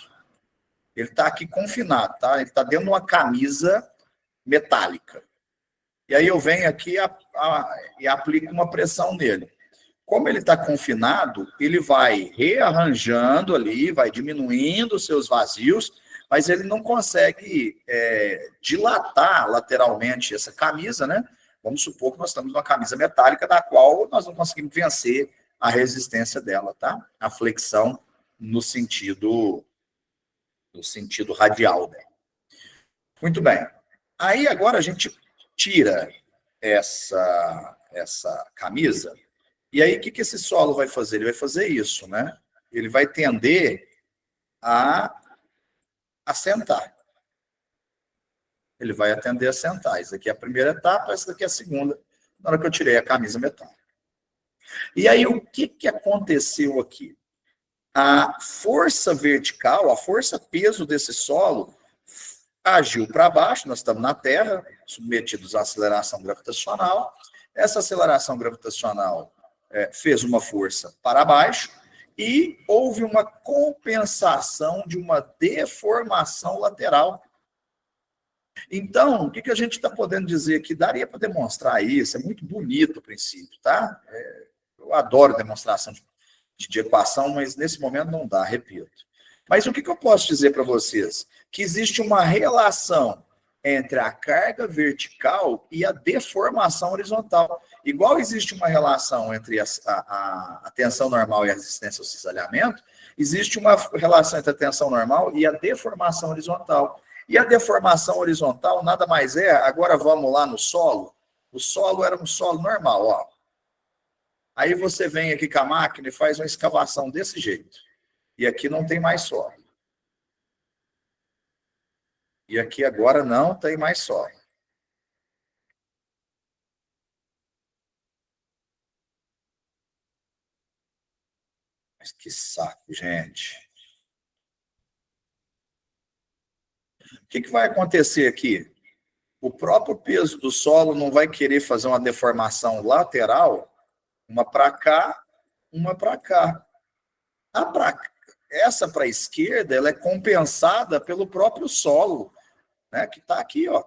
Ele está aqui confinado, tá? Ele está dentro de uma camisa metálica. E aí eu venho aqui e aplico uma pressão nele. Como ele está confinado, ele vai rearranjando ali, vai diminuindo os seus vazios, mas ele não consegue dilatar lateralmente essa camisa, né? Vamos supor que nós estamos numa camisa metálica da qual nós não conseguimos vencer a resistência dela, tá? A flexão no sentido radial, né? Muito bem. Aí agora a gente tira essa camisa. E aí, o que esse solo vai fazer? Ele vai fazer isso, né? Ele vai tender a assentar. Ele vai atender a sentar. Isso aqui é a primeira etapa, essa daqui é a segunda, na hora que eu tirei a camisa metálica. E aí, o que aconteceu aqui? A força vertical, a força peso desse solo agiu para baixo, nós estamos na Terra, submetidos à aceleração gravitacional. Essa aceleração gravitacional fez uma força para baixo e houve uma compensação de uma deformação lateral. Então, o que a gente está podendo dizer aqui? Daria para demonstrar isso, é muito bonito o princípio, tá? Eu adoro demonstração de equação, mas nesse momento não dá, repito. Mas o que eu posso dizer para vocês? Que existe uma relação entre a carga vertical e a deformação horizontal. Igual existe uma relação entre a tensão normal e a resistência ao cisalhamento, existe uma relação entre a tensão normal e a deformação horizontal. E a deformação horizontal nada mais é, agora vamos lá no solo, o solo era um solo normal, ó. Aí você vem aqui com a máquina e faz uma escavação desse jeito. E aqui não tem mais solo. E aqui agora não tem mais solo. Mas que saco, gente. O que vai acontecer aqui? O próprio peso do solo não vai querer fazer uma deformação lateral, uma para cá, uma para cá. Essa para a esquerda, ela é compensada pelo próprio solo, né, que está aqui, ó.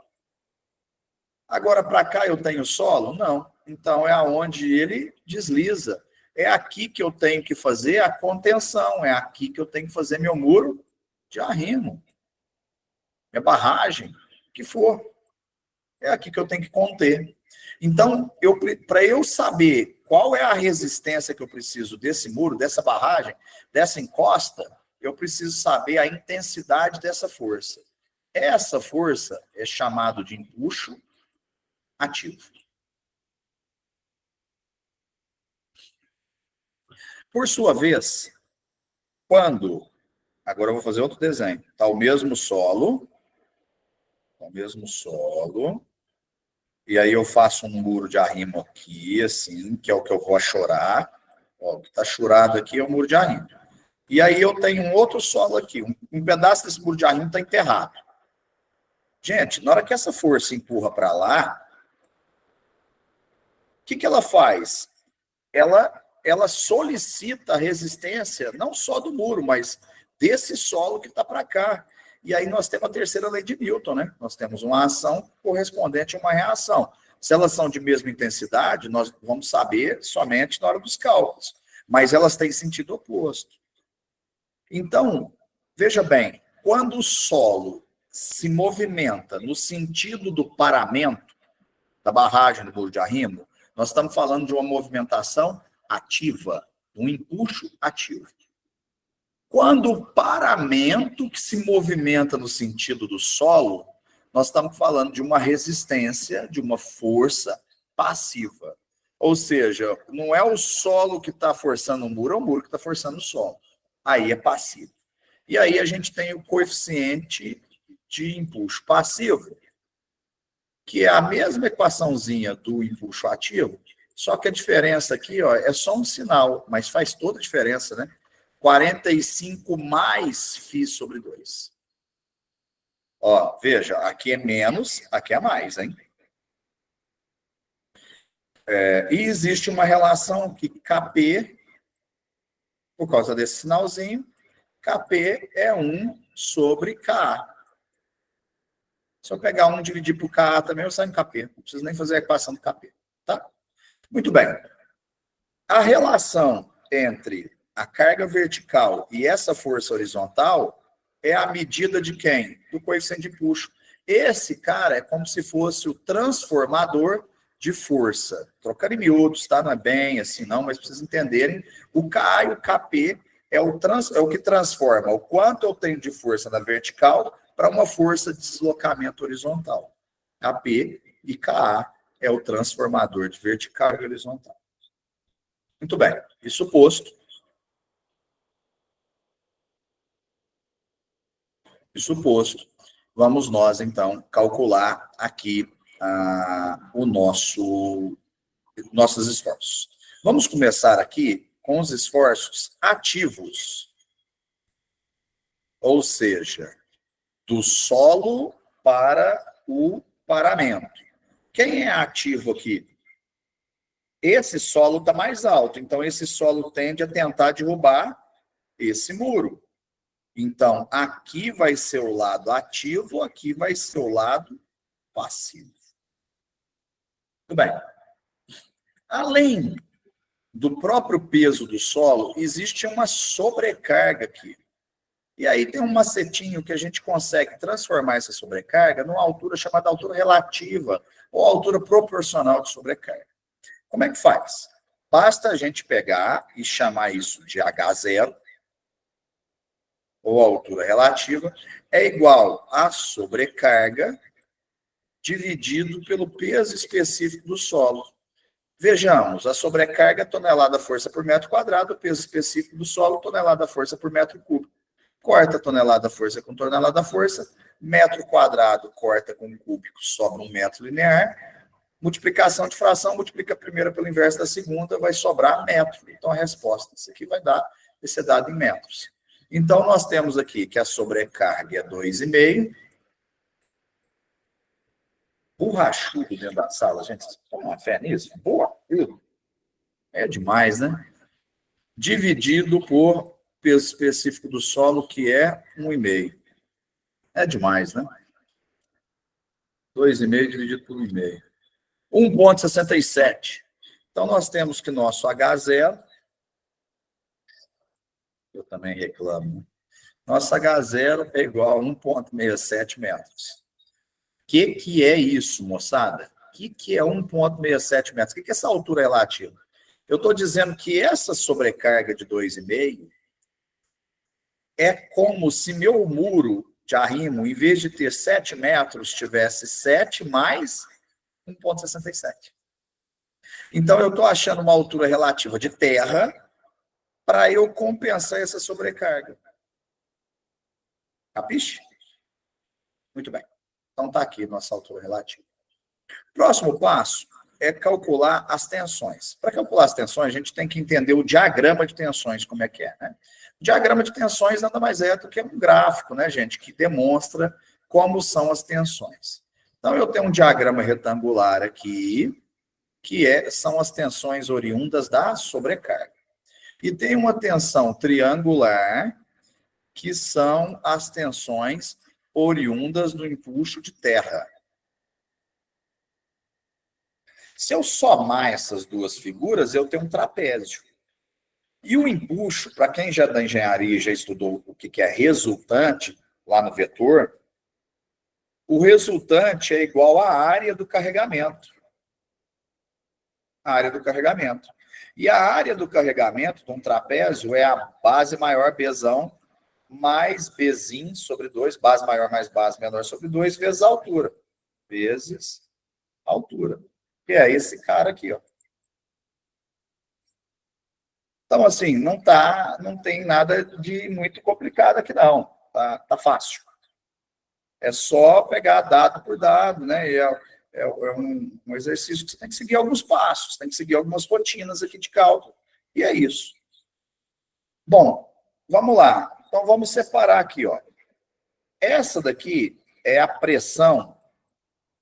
Agora, para cá eu tenho solo? Não. Então, é aonde ele desliza. É aqui que eu tenho que fazer a contenção, é aqui que eu tenho que fazer meu muro de arrimo. É barragem, o que for. É aqui que eu tenho que conter. Então, para eu saber qual é a resistência que eu preciso desse muro, dessa barragem, dessa encosta, eu preciso saber a intensidade dessa força. Essa força é chamada de empuxo ativo. Por sua vez, quando... Agora eu vou fazer outro desenho. Está o mesmo solo. E aí eu faço um muro de arrimo aqui, assim, que é o que eu vou achorar. Ó, o que está churado aqui é o muro de arrimo. E aí eu tenho um outro solo aqui. Um pedaço desse muro de arrimo está enterrado. Gente, na hora que essa força empurra para lá, o que ela faz? Ela solicita a resistência não só do muro, mas desse solo que está para cá. E aí nós temos a terceira lei de Newton, né? Nós temos uma ação correspondente a uma reação. Se elas são de mesma intensidade, nós vamos saber somente na hora dos cálculos. Mas elas têm sentido oposto. Então, veja bem, quando o solo se movimenta no sentido do paramento, da barragem do muro de arrimo, nós estamos falando de uma movimentação ativa, um empuxo ativo. Quando o paramento que se movimenta no sentido do solo, nós estamos falando de uma resistência, de uma força passiva. Ou seja, não é o solo que está forçando o muro, é o muro que está forçando o solo. Aí é passivo. E aí a gente tem o coeficiente de empuxo passivo, que é a mesma equaçãozinha do empuxo ativo, só que a diferença aqui, ó, é só um sinal, mas faz toda a diferença, né? 45 mais φ sobre 2. Ó, veja, aqui é menos, aqui é mais, hein? E existe uma relação que Kp, por causa desse sinalzinho, Kp é 1 sobre Ka. Se eu pegar 1 e dividir por KA também, eu saio em KP. Não preciso nem fazer a equação do KP. Tá? Muito bem. A relação entre a carga vertical e essa força horizontal é a medida de quem? Do coeficiente de puxo. Esse cara é como se fosse o transformador de força. Trocando em miúdos, tá? Não é bem assim, não, mas para vocês entenderem, o KA e o KP é o que transforma o quanto eu tenho de força na vertical para uma força de deslocamento horizontal. KP e KA é o transformador de vertical e horizontal. Muito bem. Isso posto, vamos nós, então, calcular aqui nossos esforços. Vamos começar aqui com os esforços ativos, ou seja, do solo para o paramento. Quem é ativo aqui? Esse solo está mais alto, então esse solo tende a tentar derrubar esse muro. Então, aqui vai ser o lado ativo, aqui vai ser o lado passivo. Muito bem. Além do próprio peso do solo, existe uma sobrecarga aqui. E aí tem um macetinho que a gente consegue transformar essa sobrecarga numa altura chamada altura relativa, ou altura proporcional de sobrecarga. Como é que faz? Basta a gente pegar e chamar isso de H0, ou altura relativa, é igual a sobrecarga dividido pelo peso específico do solo. Vejamos, a sobrecarga tonelada força por metro quadrado, o peso específico do solo, tonelada força por metro cúbico. Corta tonelada força com tonelada força, metro quadrado corta com cúbico, sobra 1 metro linear. Multiplicação de fração, multiplica a primeira pelo inverso da segunda, vai sobrar metro. Então, a resposta, isso aqui vai ser dado em metros. Então, nós temos aqui que a sobrecarga é 2,5. Borrachudo dentro da sala, gente. Vocês tomam uma fé nisso? Boa. É demais, né? Dividido por peso específico do solo, que é 1,5. É demais, né? 2,5 dividido por 1,5. 1,67. Então, nós temos que nosso H0, eu também reclamo, nosso H0 é igual a 1,67 metros. O que é isso, moçada? O que é 1,67 metros? O que é essa altura relativa? Eu estou dizendo que essa sobrecarga de 2,5 é como se meu muro de arrimo, em vez de ter 7 metros, tivesse 7 mais 1,67. Então, eu estou achando uma altura relativa de terra para eu compensar essa sobrecarga. Capiche? Muito bem. Então, está aqui nossa altura relativa. Próximo passo é calcular as tensões. Para calcular as tensões, a gente tem que entender o diagrama de tensões, como é que é, né? O diagrama de tensões nada mais é do que um gráfico, né, gente, que demonstra como são as tensões. Então, eu tenho um diagrama retangular aqui, são as tensões oriundas da sobrecarga. E tem uma tensão triangular, que são as tensões oriundas do empuxo de terra. Se eu somar essas duas figuras, eu tenho um trapézio. E o empuxo, para quem já é da engenharia já estudou o que é resultante, lá no vetor, o resultante é igual à área do carregamento. A área do carregamento. E a área do carregamento de um trapézio é a base maior Bzão mais Bzim sobre 2, base maior mais base menor sobre 2, vezes a altura. Vezes a altura. Que é esse cara aqui, ó. Então, assim, não tem nada de muito complicado aqui, não. Tá fácil. É só pegar dado por dado, né? É um exercício que você tem que seguir alguns passos, tem que seguir algumas rotinas aqui de cálculo. E é isso. Bom, vamos lá. Então, vamos separar aqui, ó. Essa daqui é a pressão.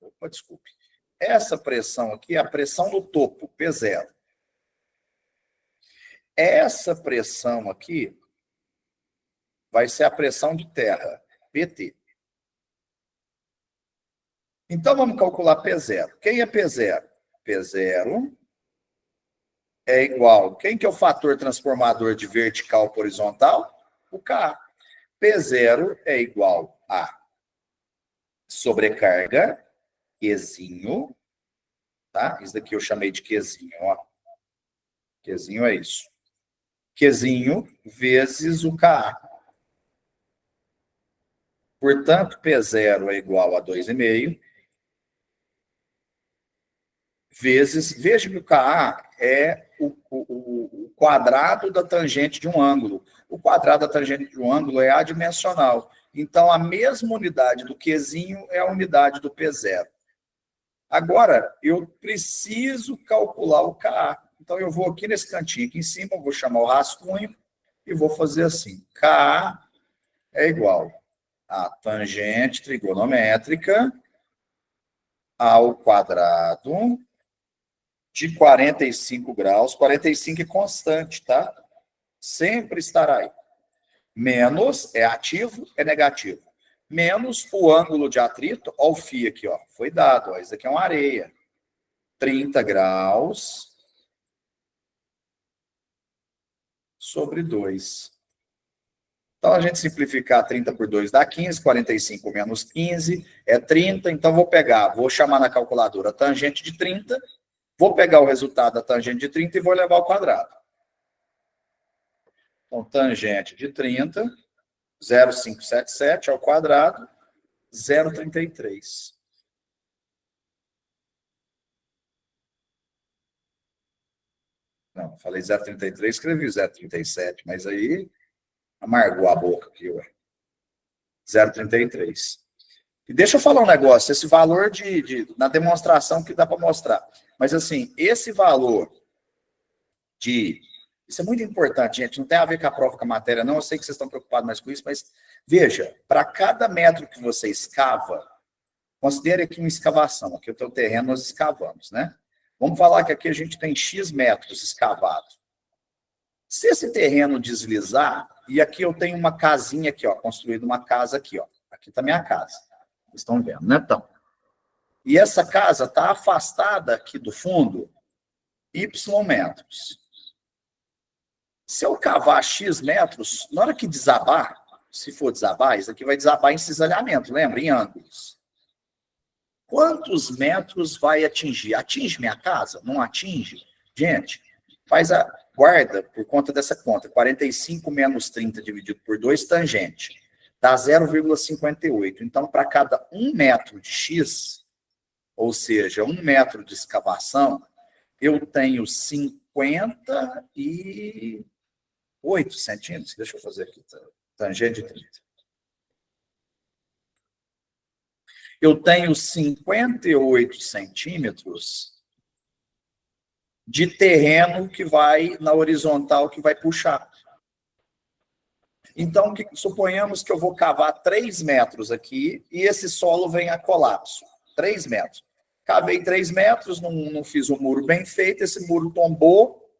Opa, desculpe. Essa pressão aqui é a pressão no topo, P0. Essa pressão aqui vai ser a pressão de terra, PT. Então, vamos calcular P0. Quem é P0? P0 é igual... Quem que é o fator transformador de vertical para horizontal? O K. P0 é igual a sobrecarga, Qzinho, tá? Isso daqui eu chamei de Qzinho, ó. Qzinho é isso. Qzinho vezes o Ka. Portanto, P0 é igual a 2,5 vezes... Veja que o Ka é o quadrado da tangente de um ângulo. O quadrado da tangente de um ângulo é adimensional. Então, a mesma unidade do Qzinho é a unidade do P0. Agora, eu preciso calcular o Ka. Então, eu vou aqui nesse cantinho aqui em cima, eu vou chamar o rascunho e vou fazer assim. Ka é igual a tangente trigonométrica ao quadrado de 45 graus. 45 é constante, tá? Sempre estará aí. Menos é ativo, é negativo. Menos o ângulo de atrito, ó, o φ aqui, ó, foi dado, ó, isso aqui é uma areia. 30 graus sobre 2. Então, a gente simplificar 30 por 2 dá 15, 45 menos 15 é 30. Então, vou chamar na calculadora a tangente de 30, vou pegar o resultado da tangente de 30 e vou levar ao quadrado. Então, tangente de 30, 0,577 ao quadrado, 0,33. Não, falei 0,33, escrevi 0,37, mas aí amargou a boca aqui, ué. 0,33. E deixa eu falar um negócio, esse valor na demonstração que dá para mostrar. Mas, assim, esse valor isso é muito importante, gente, não tem a ver com a prova, com a matéria, não. Eu sei que vocês estão preocupados mais com isso, mas, veja, para cada metro que você escava, considere aqui uma escavação. Aqui o teu terreno nós escavamos, né? Vamos falar que aqui a gente tem X metros escavados. Se esse terreno deslizar, e aqui eu tenho uma casinha aqui, ó, construída uma casa aqui, ó. Aqui está minha casa. Vocês estão vendo, né, então? E essa casa está afastada aqui do fundo Y metros. Se eu cavar X metros, na hora que desabar, se for desabar, isso aqui vai desabar em cisalhamento, lembra? Em ângulos. Quantos metros vai atingir? Atinge minha casa? Não atinge? Gente, guarda por conta dessa conta. 45 menos 30 dividido por 2, tangente. Dá 0,58. Então, para cada 1 metro de X, ou seja, 1 metro de escavação, eu tenho 58 centímetros. Deixa eu fazer aqui. Tangente de 30. Eu tenho 58 centímetros de terreno que vai na horizontal, que vai puxar. Então, suponhamos que eu vou cavar 3 metros aqui e esse solo vem a colapso. 3 metros. Cavei 3 metros, não fiz o muro bem feito, esse muro tombou.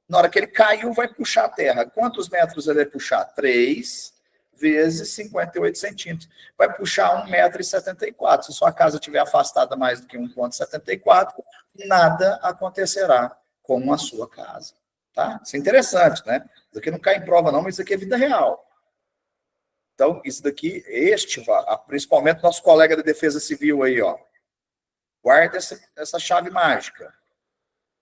Na hora que ele caiu, vai puxar a terra. Quantos metros ele vai puxar? 3 vezes 58 centímetros. Vai puxar 1,74 m. Se sua casa estiver afastada mais do que 1,74 m, nada acontecerá com a sua casa. Tá? Isso é interessante, né? Isso aqui não cai em prova, não, mas isso aqui é vida real. Então, isso daqui, principalmente nosso colega da Defesa Civil aí, ó. Guarda essa chave mágica.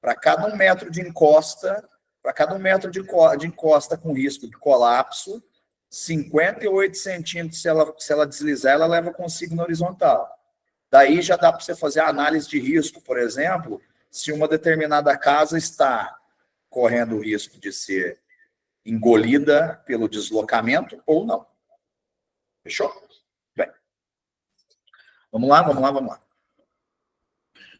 Para cada 1 metro de encosta, para cada 1 metro de encosta com risco de colapso, 58 centímetros, se ela deslizar, ela leva consigo na horizontal. Daí já dá para você fazer a análise de risco, por exemplo, se uma determinada casa está correndo o risco de ser engolida pelo deslocamento ou não. Fechou? Bem. Vamos lá.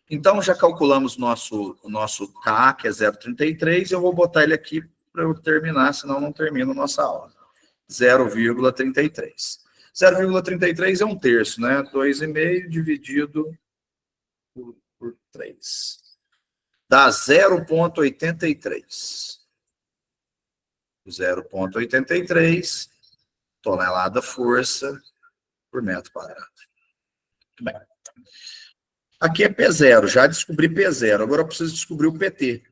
Então, já calculamos o nosso K, que é 0,33, eu vou botar ele aqui para eu terminar, senão não termino a nossa aula. 0,33. 0,33 é 1/3, né? 2,5 dividido por 3. Dá 0,83. 0,83 tonelada força por metro quadrado. Muito bem. Aqui é P0, já descobri P0. Agora eu preciso descobrir o PT.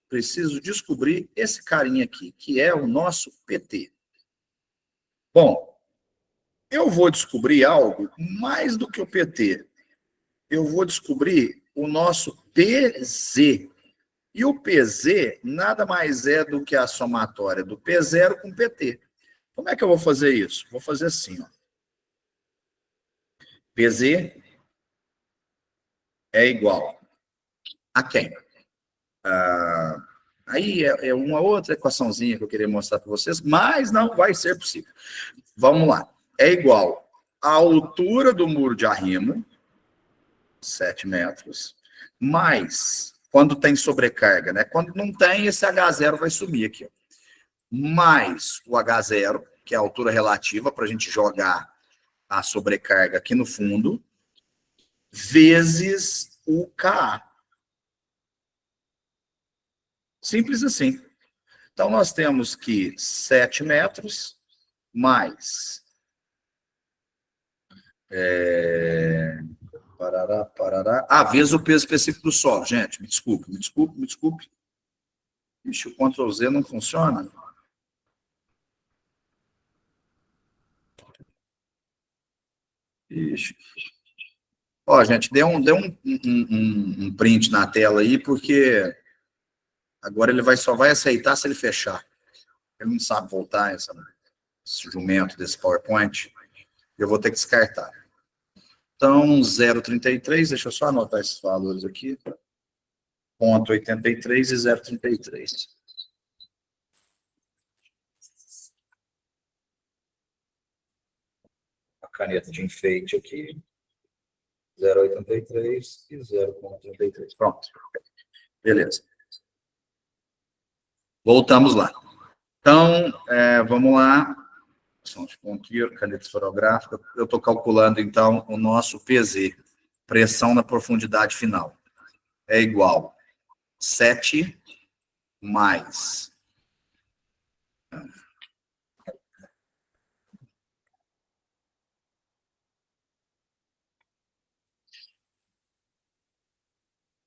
Preciso descobrir esse carinha aqui, que é o nosso PT. Bom, eu vou descobrir algo mais do que o PT. Eu vou descobrir o nosso PZ. E o PZ nada mais é do que a somatória do P0 com PT. Como é que eu vou fazer isso? Vou fazer assim, ó. PZ é igual a quem? Aí é uma outra equaçãozinha que eu queria mostrar para vocês, mas não vai ser possível. Vamos lá. É igual à altura do muro de arrimo, 7 metros, mais, quando tem sobrecarga, né? Quando não tem, esse H0 vai sumir aqui, ó. Mais o H0, que é a altura relativa para a gente jogar a sobrecarga aqui no fundo, vezes o Ka. Simples assim. Então, nós temos que 7 metros mais... vezes o peso específico do solo. Gente, me desculpe. Ixi, o Ctrl Z não funciona. Ixi. Ó, gente, dê um print na tela aí, porque agora ele só vai aceitar se ele fechar. Ele não sabe voltar esse jumento desse PowerPoint. Eu vou ter que descartar. Então, 0,33, deixa eu só anotar esses valores aqui. 0,83 e 0,33. A caneta de enfeite aqui. 0,83 e 0,33. Pronto. Beleza. Voltamos lá. Então, vamos lá. De ponteiro, caneta esferográfica. Eu estou calculando, então, o nosso PZ, pressão na profundidade final. É igual 7 mais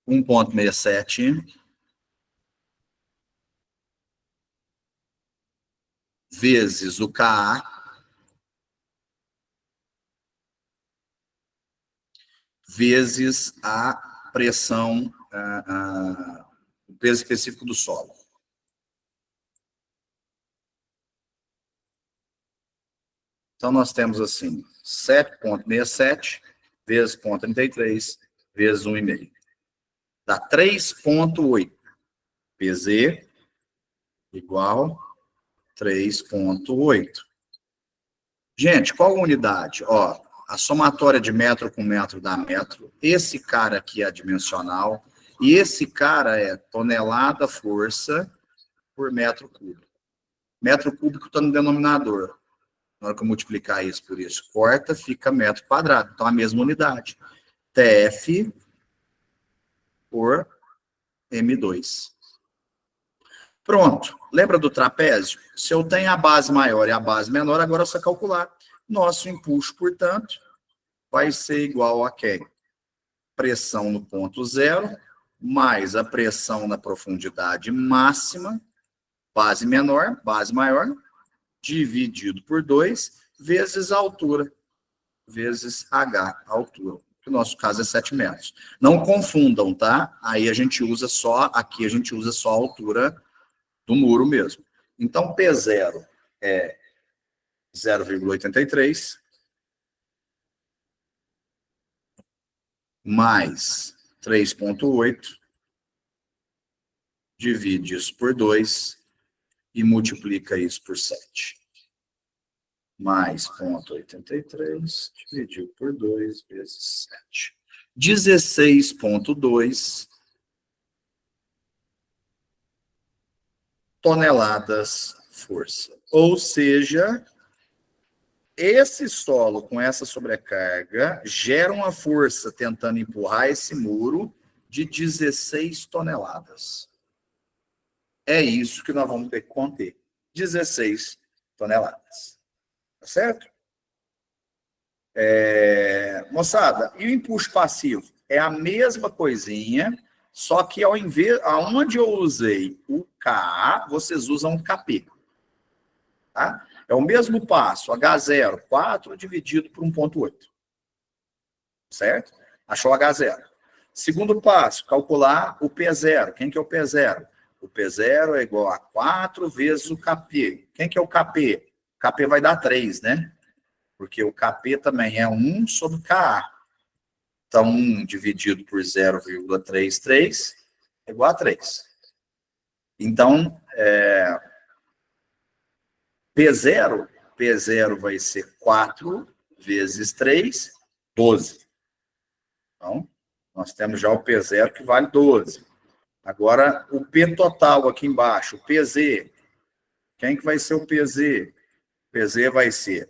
1,67 vezes o Ka vezes a pressão, o peso específico do solo. Então, nós temos assim, 7,67 vezes 0,33 vezes 1,5. Dá 3,8. PZ igual 3,8. Gente, qual a unidade? Ó, a somatória de metro com metro dá metro. Esse cara aqui é dimensional. E esse cara é tonelada força por metro cúbico. Metro cúbico está no denominador. Na hora que eu multiplicar isso por isso, corta, fica metro quadrado. Então, a mesma unidade. TF por M2. Pronto. Lembra do trapézio? Se eu tenho a base maior e a base menor, agora é só calcular. Nosso impulso, portanto, vai ser igual a quem? Pressão no ponto zero, mais a pressão na profundidade máxima, base menor, base maior, dividido por 2, vezes a altura, vezes H, a altura. Que no nosso caso é 7 metros. Não confundam, tá? Aí a gente usa só, aqui a gente usa só a altura do muro mesmo. Então, P0 é 0,83 mais 3,8, divide isso por 2 e multiplica isso por 7. Mais 0,83 dividido por 2 vezes 7. 16,2 toneladas força. Ou seja, esse solo com essa sobrecarga gera uma força tentando empurrar esse muro de 16 toneladas. É isso que nós vamos ter que conter. 16 toneladas. Tá certo? Moçada, e o empuxo passivo? É a mesma coisinha, só que ao invés, aonde eu usei o Ka, vocês usam o Kp. Tá? É o mesmo passo, H0, 4 dividido por 1,8. Certo? Achou H0. Segundo passo, calcular o P0. Quem que é o P0? O P0 é igual a 4 vezes o Kp. Quem que é o Kp? O Kp vai dar 3, né? Porque o Kp também é 1 sobre Ka. Então, 1 dividido por 0,33 é igual a 3. Então, P0 vai ser 4 vezes 3, 12. Então, nós temos já o P0 que vale 12. Agora, o P total aqui embaixo, o PZ. Quem que vai ser o PZ? O PZ vai ser,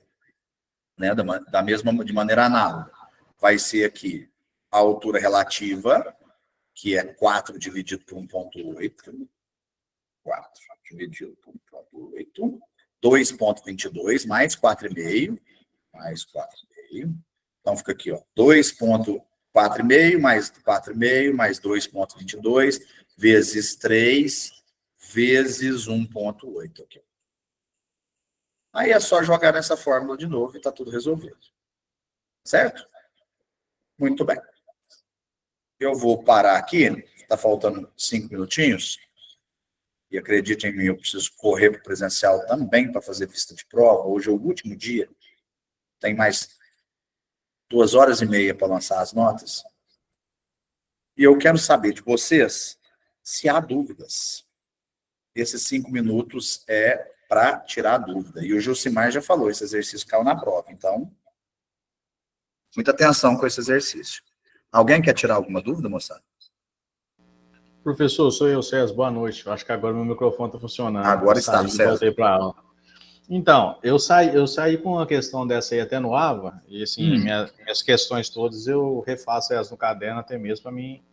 né, de maneira análoga, vai ser aqui a altura relativa, que é 4 dividido por 1,8. 4 dividido por 1,8. 2,22 mais 4,5. Mais 4,5. Então, fica aqui, ó, 2,4,5 mais 4,5 mais 2,22 vezes 3 vezes 1,8 aqui. Aí é só jogar nessa fórmula de novo e está tudo resolvido. Certo? Muito bem. Eu vou parar aqui, está faltando 5 minutinhos, e acredite em mim, eu preciso correr para o presencial também para fazer vista de prova. Hoje é o último dia, tem mais 2h30 para lançar as notas. E eu quero saber de vocês se há dúvidas. Esses 5 minutos é para tirar a dúvida. E o Jucimar já falou, esse exercício caiu na prova. Então, muita atenção com esse exercício. Alguém quer tirar alguma dúvida, moçada? Professor, sou eu, César. Boa noite. Acho que agora meu microfone está funcionando. Agora está, César. Voltei para a aula. Então, eu saí com uma questão dessa aí até no AVA, e assim, minhas questões todas eu refaço elas no caderno até mesmo para mim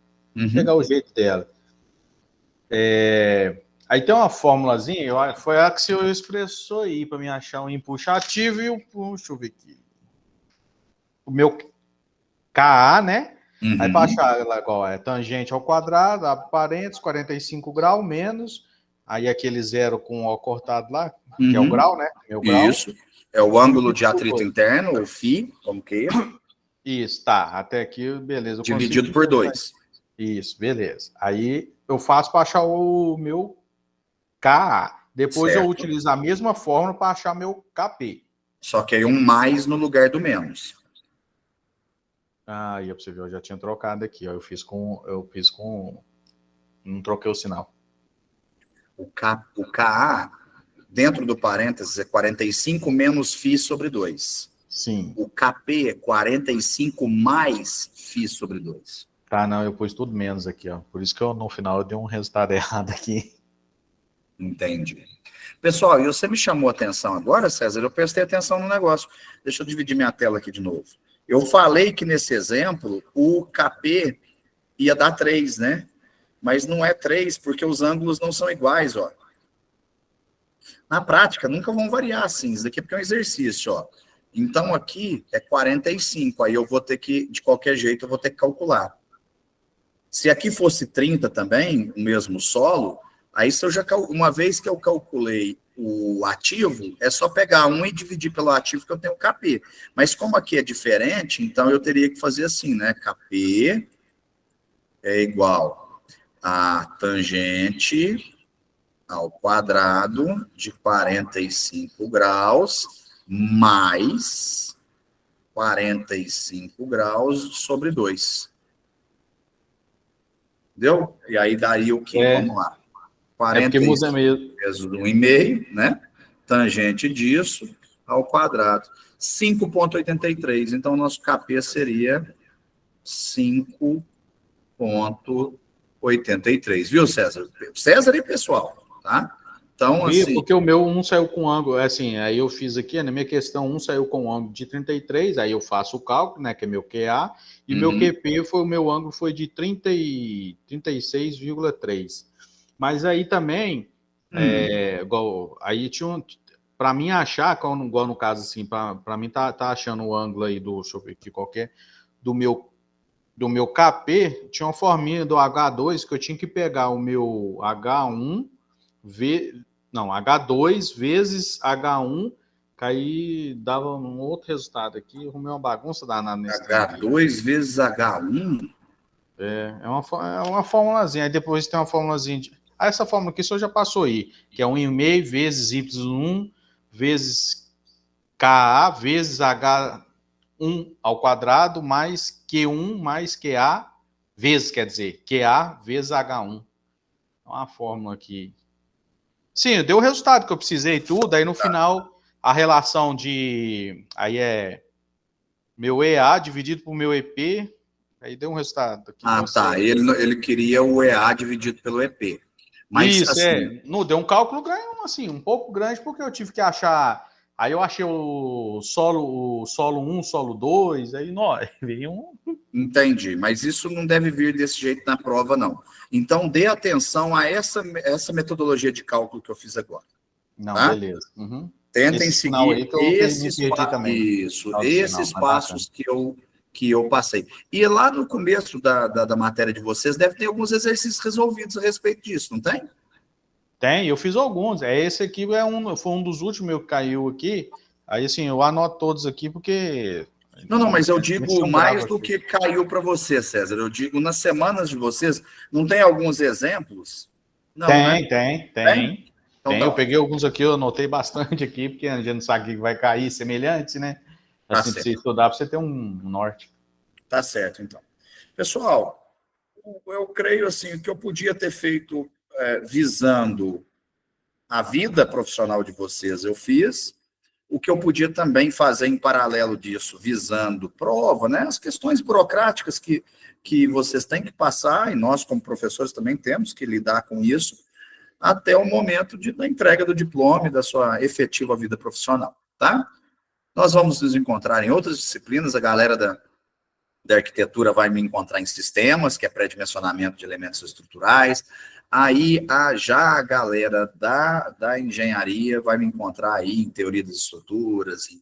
pegar o jeito dela. Aí tem uma formulazinha, foi a que o senhor expressou aí para mim achar um empuxo ativo e o deixa eu ver aqui. O meu Ka, né? Aí para achar ela igual é tangente ao quadrado, abre parênteses, 45 graus menos, aí aquele zero com o cortado lá, que é o grau, né? Meu grau. Isso. É o ângulo de atrito interno, o φ, como que é? Isso, tá. Até aqui, beleza. Dividido por 2. Isso, beleza. Aí eu faço para achar o meu Ka. Depois certo. eu utilizo a mesma fórmula para achar meu Kp. Só que aí um mais no lugar do menos. Ah, e pra você ver, eu já tinha trocado aqui, ó. Eu fiz com. Não troquei o sinal. O Ka, dentro do parênteses, é 45 menos φ sobre 2. Sim. O Kp é 45 mais φ sobre 2. Tá, não, eu pus tudo menos aqui, ó. Por isso que no final eu dei um resultado errado aqui. Entendi. Pessoal, e você me chamou a atenção agora, César? Eu prestei atenção no negócio. Deixa eu dividir minha tela aqui de novo. Eu falei que nesse exemplo, o Kp ia dar 3, né? Mas não é 3, porque os ângulos não são iguais, ó. Na prática, nunca vão variar assim. Isso daqui é porque é um exercício, ó. Então, aqui é 45. Aí eu vou ter que, de qualquer jeito, eu vou ter que calcular. Se aqui fosse 30 também, o mesmo solo, aí se eu já, uma vez que eu calculei o ativo, é só pegar 1 e dividir pelo ativo que eu tenho Kp. Mas como aqui é diferente, então eu teria que fazer assim, né? Kp é igual a tangente ao quadrado de 45 graus mais 45 graus sobre 2. Entendeu? E aí daria o quê? Vamos lá. 45 vezes 1,5, né? Tangente disso ao quadrado. 5,83. Então, o nosso Kp seria 5,83. Viu, César? César e pessoal, tá? Então, assim... Porque o meu um saiu com ângulo, assim, aí eu fiz aqui, na minha questão, um saiu com ângulo de 33, aí eu faço o cálculo, né, que é meu QA, e meu QP o meu ângulo foi de 36,3. Mas aí também, igual, aí tinha para mim achar, igual no caso assim, para mim tá achando o ângulo aí deixa eu ver aqui qualquer, do meu KP, tinha uma forminha do H2 que eu tinha que pegar o meu H1, H2 vezes H1, que aí dava um outro resultado aqui, arrumei uma bagunça danada nesse H2 vezes H1? É uma formulazinha, aí depois tem uma formulazinha essa fórmula aqui o senhor já passou aí, que é 1,5 vezes Y1 vezes KA vezes H1 ao quadrado mais Q1 mais QA vezes, quer dizer, QA vezes H1. É uma fórmula aqui. Sim, deu o resultado que eu precisei tudo, aí no final a relação aí é meu EA dividido por meu EP, aí deu um resultado aqui. Tá, ele queria o EA dividido pelo EP. Mas, isso, assim, não deu um cálculo assim, um pouco grande, porque eu tive que achar. Aí eu achei o solo 1, solo 2, aí não, veio um. Entendi, mas isso não deve vir desse jeito na prova, não. Então, dê atenção a essa metodologia de cálculo que eu fiz agora. Não, tá? beleza. Uhum. Tentem Esse final seguir aí que eu me perdi também. esses passos que eu passei. E lá no começo da matéria de vocês, deve ter alguns exercícios resolvidos a respeito disso, não tem? Tem, eu fiz alguns. Esse aqui foi um dos últimos meu que caiu aqui. Aí, assim, eu anoto todos aqui porque... Não, mas eu digo mais do aqui. que caiu para você, César. Eu digo, nas semanas de vocês, não tem alguns exemplos? Não, tem, né? tem. Então, tá Eu ótimo. peguei alguns aqui, eu anotei bastante aqui, porque a gente não sabe o que vai cair semelhante, né? Assim, Tá para você estudar, para você ter um norte. Tá certo, então. Pessoal, eu creio assim, que eu podia ter feito visando a vida profissional de vocês, eu fiz. O que eu podia também fazer em paralelo disso, visando prova, né? As questões burocráticas que vocês têm que passar, e nós, como professores, também temos que lidar com isso, até o momento da entrega do diploma e da sua efetiva vida profissional, tá? Nós vamos nos encontrar em outras disciplinas, a galera da arquitetura vai me encontrar em sistemas, que é pré-dimensionamento de elementos estruturais. Aí, já a galera da engenharia vai me encontrar aí em teoria das estruturas, em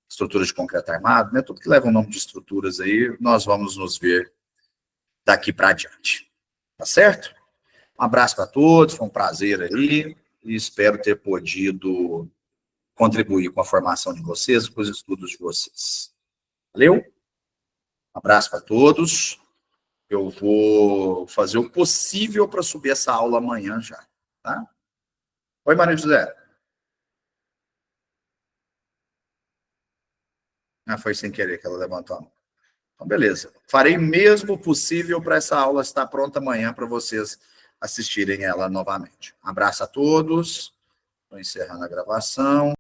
estruturas de concreto armado, né? Tudo que leva o nome de estruturas aí, nós vamos nos ver daqui para adiante. Tá certo? Um abraço para todos, foi um prazer aí, e espero ter podido contribuir com a formação de vocês, com os estudos de vocês. Valeu? Um abraço para todos. Eu vou fazer o possível para subir essa aula amanhã já, tá? Oi, Maria José. Foi sem querer que ela levantou a mão. Então, beleza. Farei mesmo o possível para essa aula estar pronta amanhã para vocês assistirem ela novamente. Um abraço a todos. Estou encerrando a gravação.